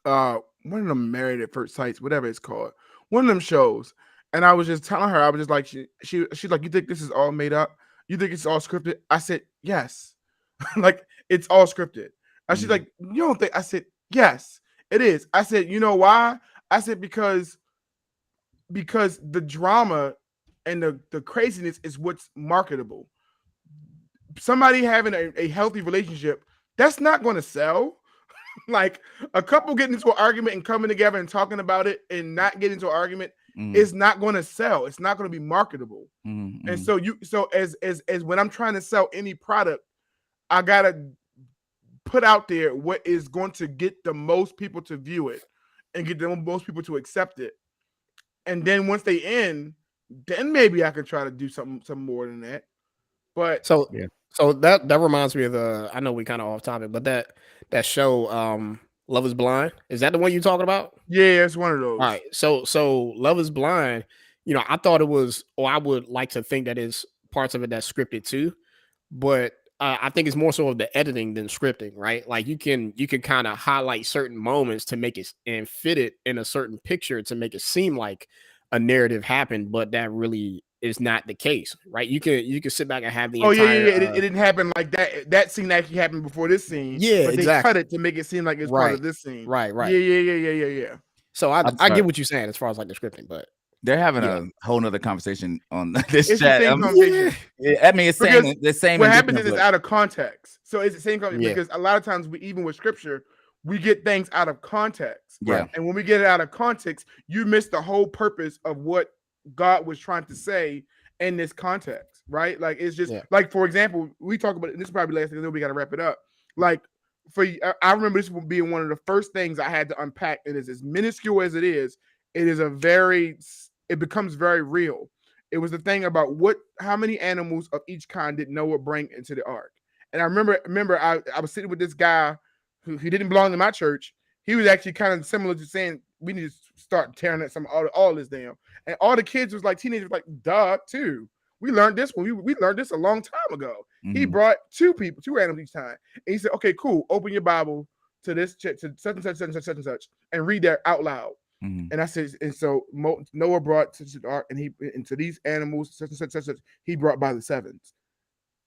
of them Married at First Sight, whatever it's called, one of them shows. And I was just telling her, I was just like, she's like, you think this is all made up? You think it's all scripted? I said, yes. Like, it's all scripted. And she's like, you don't think? I said, yes, it is. I said, you know why? I said, because the drama and the craziness is what's marketable. Somebody having a healthy relationship, that's not going to sell. Like a couple getting into an argument and coming together and talking about it and not getting into an argument is not going to sell. It's not going to be marketable. And so as when I'm trying to sell any product, I gotta put out there what is going to get the most people to view it and get the most people to accept it. And then once they end, then maybe I can try to do some more than that. But So that reminds me of I know we kind of off topic, but that show Love is Blind, is that the one you're talking about? Yeah, it's one of those. All right. So Love is Blind, I thought it was, or I would like to think that is parts of it that's scripted too, but I think it's more so of the editing than scripting, right? Like you can kind of highlight certain moments to make it and fit it in a certain picture to make it seem like a narrative happened, but that really is not the case, right? You can sit back and have the entire. It didn't happen like that. That scene actually happened before this scene. Yeah, but exactly. They cut it to make it seem like it's part of this scene. Right. Yeah. So I get what you're saying as far as like the scripting, but they're having a whole nother conversation on this it's chat. The same conversation. I mean, it's the same. What happens is it's out of context. So it's the same conversation because a lot of times even with scripture, we get things out of context. Yeah. Right? And when we get it out of context, you miss the whole purpose of what God was trying to say in this context, right? Like it's just like, for example, we talk about it, this is probably last thing, then we got to wrap it up. Like I remember this being one of the first things I had to unpack. It is as minuscule as it is it becomes very real. It was the thing about how many animals of each kind did Noah bring into the ark. And I remember I was sitting with this guy who he didn't belong to my church. He was actually kind of similar to saying we need to start tearing at all this down. And all the kids was like teenagers, like, duh, too. We learned this when we learned this a long time ago. He brought two animals each time. And he said, okay, cool. Open your Bible to this to such and such, such and such and such, and read that out loud. And I said, and so Noah brought to the ark, and to these animals, such and such, such, he brought by the sevens.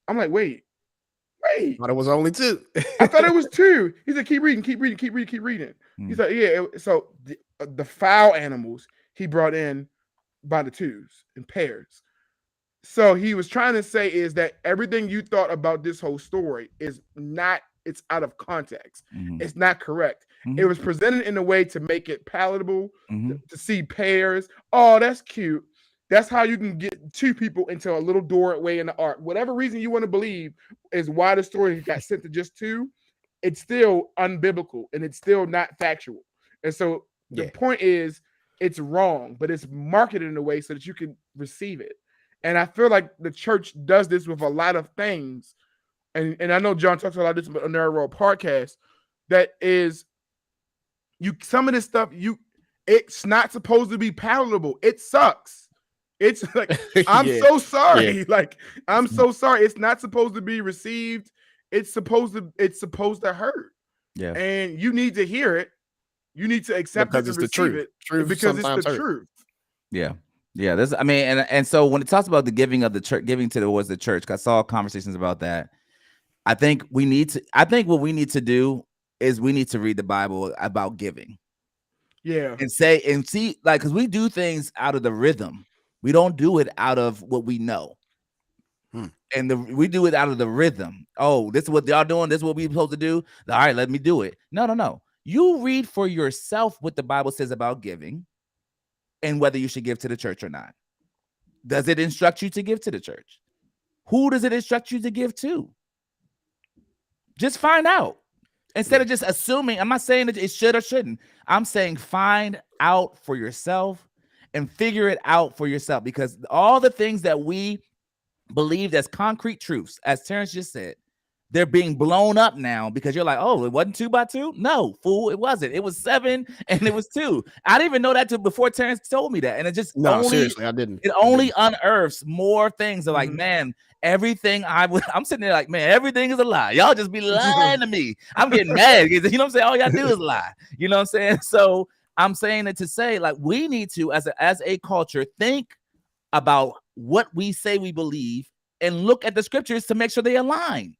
I'm like, wait. I thought it was only two. I thought it was two. He said, keep reading. He said, yeah. So the foul animals he brought in by the twos in pairs. So he was trying to say is that everything you thought about this whole story is not, it's out of context. It's not correct. It was presented in a way to make it palatable, to see pairs. Oh, that's cute. That's how you can get two people into a little doorway in the ark. Whatever reason you want to believe is why the story got sent to just two, it's still unbiblical and it's still not factual. And so the point is it's wrong, but it's marketed in a way so that you can receive it. And I feel like the church does this with a lot of things. And I know John talks about this on their Roll podcast. That is, some of this stuff, it's not supposed to be palatable. It sucks. It's like, I'm so sorry. Like, I'm so sorry. It's not supposed to be received. It's supposed to hurt. Yeah. And you need to hear it. You need to accept it and receive it because it's the truth. Yeah. Yeah. And so when it talks about the giving of the church, giving towards the church, I saw conversations about that. I think what we need to do is we need to read the Bible about giving. Yeah. And see, like, because we do things out of the rhythm. We don't do it out of what we know. And we do it out of the rhythm. Oh, this is what y'all doing. This is what we're supposed to do. All right, let me do it. No. You read for yourself what the Bible says about giving and whether you should give to the church or not. Does it instruct you to give to the church? Who does it instruct you to give to? Just find out. Instead of just assuming, I'm not saying that it should or shouldn't. I'm saying find out for yourself and figure it out for yourself, because all the things that we believed as concrete truths, as Terrence just said, they're being blown up now because you're like, oh, it wasn't 2 by 2? No, fool, it wasn't. It was 7 and it was 2. I didn't even know that before Terrence told me that. And it just seriously, I didn't. It only unearths more things. They're like, man, everything I'm sitting there like, man, everything is a lie. Y'all just be lying to me. I'm getting mad. You know what I'm saying? All y'all do is lie. You know what I'm saying? So I'm saying it to say, like, we need to, as a culture, think about what we say we believe and look at the scriptures to make sure they align.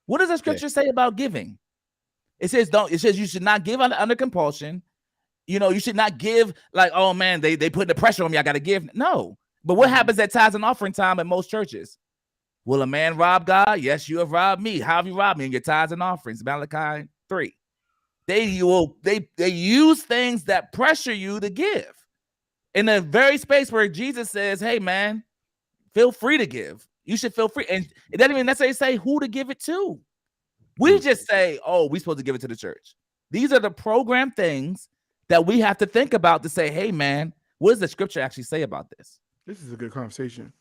What does the scripture say about giving? It says you should not give under compulsion. You know, you should not give like, oh man, they put the pressure on me, I gotta give. No, But what happens at tithes and offering time at most churches? Will a man rob God? Yes, you have robbed me. How have you robbed me? In your tithes and offerings, Malachi 3. They use things that pressure you to give. In the very space where Jesus says, hey, man, feel free to give. You should feel free. And it doesn't even necessarily say who to give it to. We just say, oh, we're supposed to give it to the church. These are the program things that we have to think about to say, hey, man, what does the scripture actually say about this? This is a good conversation.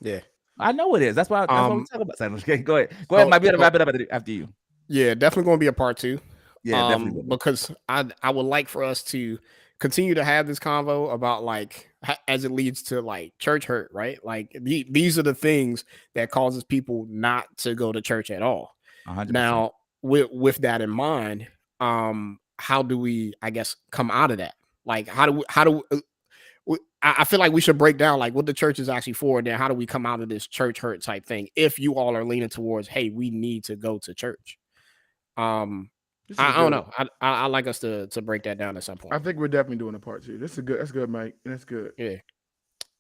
Yeah. I know it is. That's why we talk about it. Okay, go ahead. Go ahead. Might be able to wrap it up after you. Yeah, definitely going to be a part 2. Yeah, definitely. Because I would like for us to continue to have this convo about like as it leads to like church hurt, right? Like these are the things that causes people not to go to church at all. 100%. Now, with that in mind, how do we, I guess, come out of that? Like, I feel like we should break down like what the church is actually for, and then how do we come out of this church hurt type thing? If you all are leaning towards, hey, we need to go to church. I don't know. I like us to break that down at some point. I think we're definitely doing a part 2. That's good, Mike. That's good. Yeah.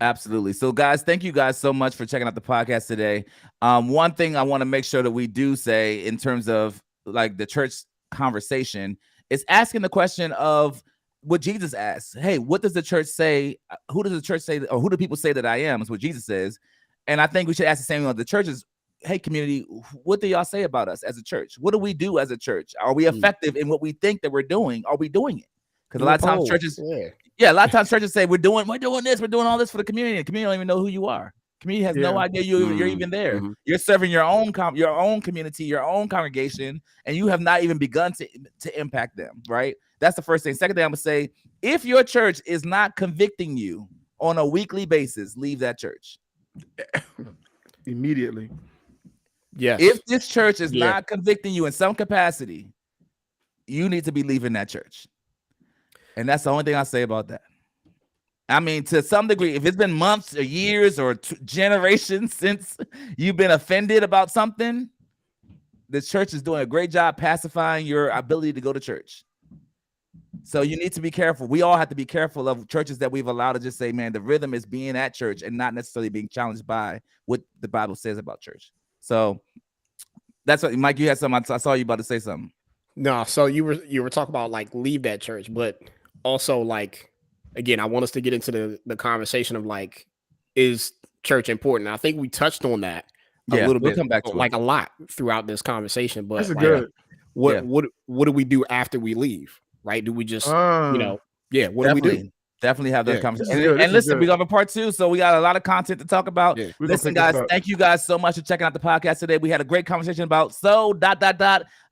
Absolutely. So, guys, thank you guys so much for checking out the podcast today. One thing I want to make sure that we do say in terms of like the church conversation is asking the question of what Jesus asked. Hey, what does the church say? Who does the church say, or who do people say that I am? Is what Jesus says. And I think we should ask the same thing of the churches. Hey, community, what do y'all say about us as a church? What do we do as a church? Are we effective in what we think that we're doing? Are we doing it? Because a lot of times churches, a lot of times churches say we're doing this, we're doing all this for the community. The community don't even know who you are. Community has no idea you're even there. You're serving your own community, your own congregation, and you have not even begun to impact them. Right? That's the first thing. Second thing I'm gonna say: if your church is not convicting you on a weekly basis, leave that church immediately. Yes. If this church is not convicting you in some capacity, you need to be leaving that church. And that's the only thing I say about that. I mean, to some degree, if it's been months or years or generations since you've been offended about something, the church is doing a great job pacifying your ability to go to church. So you need to be careful. We all have to be careful of churches that we've allowed to just say, man, the rhythm is being at church and not necessarily being challenged by what the Bible says about church. So that's what, Mike, you had something. I saw you about to say something. No, so you were talking about like leave that church, but also like, again, I want us to get into the conversation of like, is church important? I think we touched on that a little bit, come back to like a lot throughout this conversation. But that's like, good. What do we do after we leave? Right? Do we just what do we do? Definitely have that conversation. And listen, we got a part 2, so we got a lot of content to talk about. Yeah. Listen, guys, thank you guys so much for checking out the podcast today. We had a great conversation about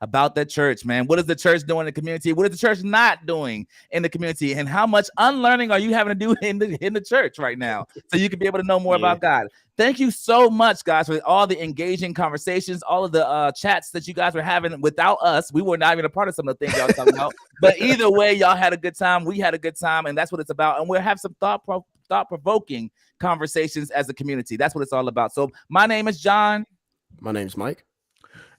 about the church, man. What is the church doing in the community? What is the church not doing in the community? And how much unlearning are you having to do in the church right now so you can be able to know more about God? Thank you so much, guys, for all the engaging conversations, all of the chats that you guys were having without us. We were not even a part of some of the things y'all were talking about. But either way, y'all had a good time. We had a good time, and that's what it's about. And we'll have some thought-provoking conversations as a community. That's what it's all about. So my name is John. My name's Mike.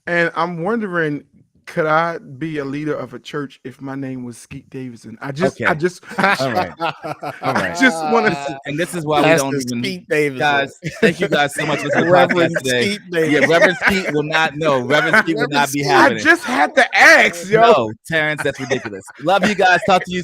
And I'm wondering, could I be a leader of a church if my name was Skeet Davidson? I just all right. I just want to. And this is why we don't even. Skeet Davidson. Guys, thank you guys so much for the Reverend podcast today. Skeet Davidson. Yeah, Reverend Skeet will not. No, Reverend Skeet will not be I having it. just had to ask, yo. No, Terrence, that's ridiculous. Love you guys. Talk to you soon.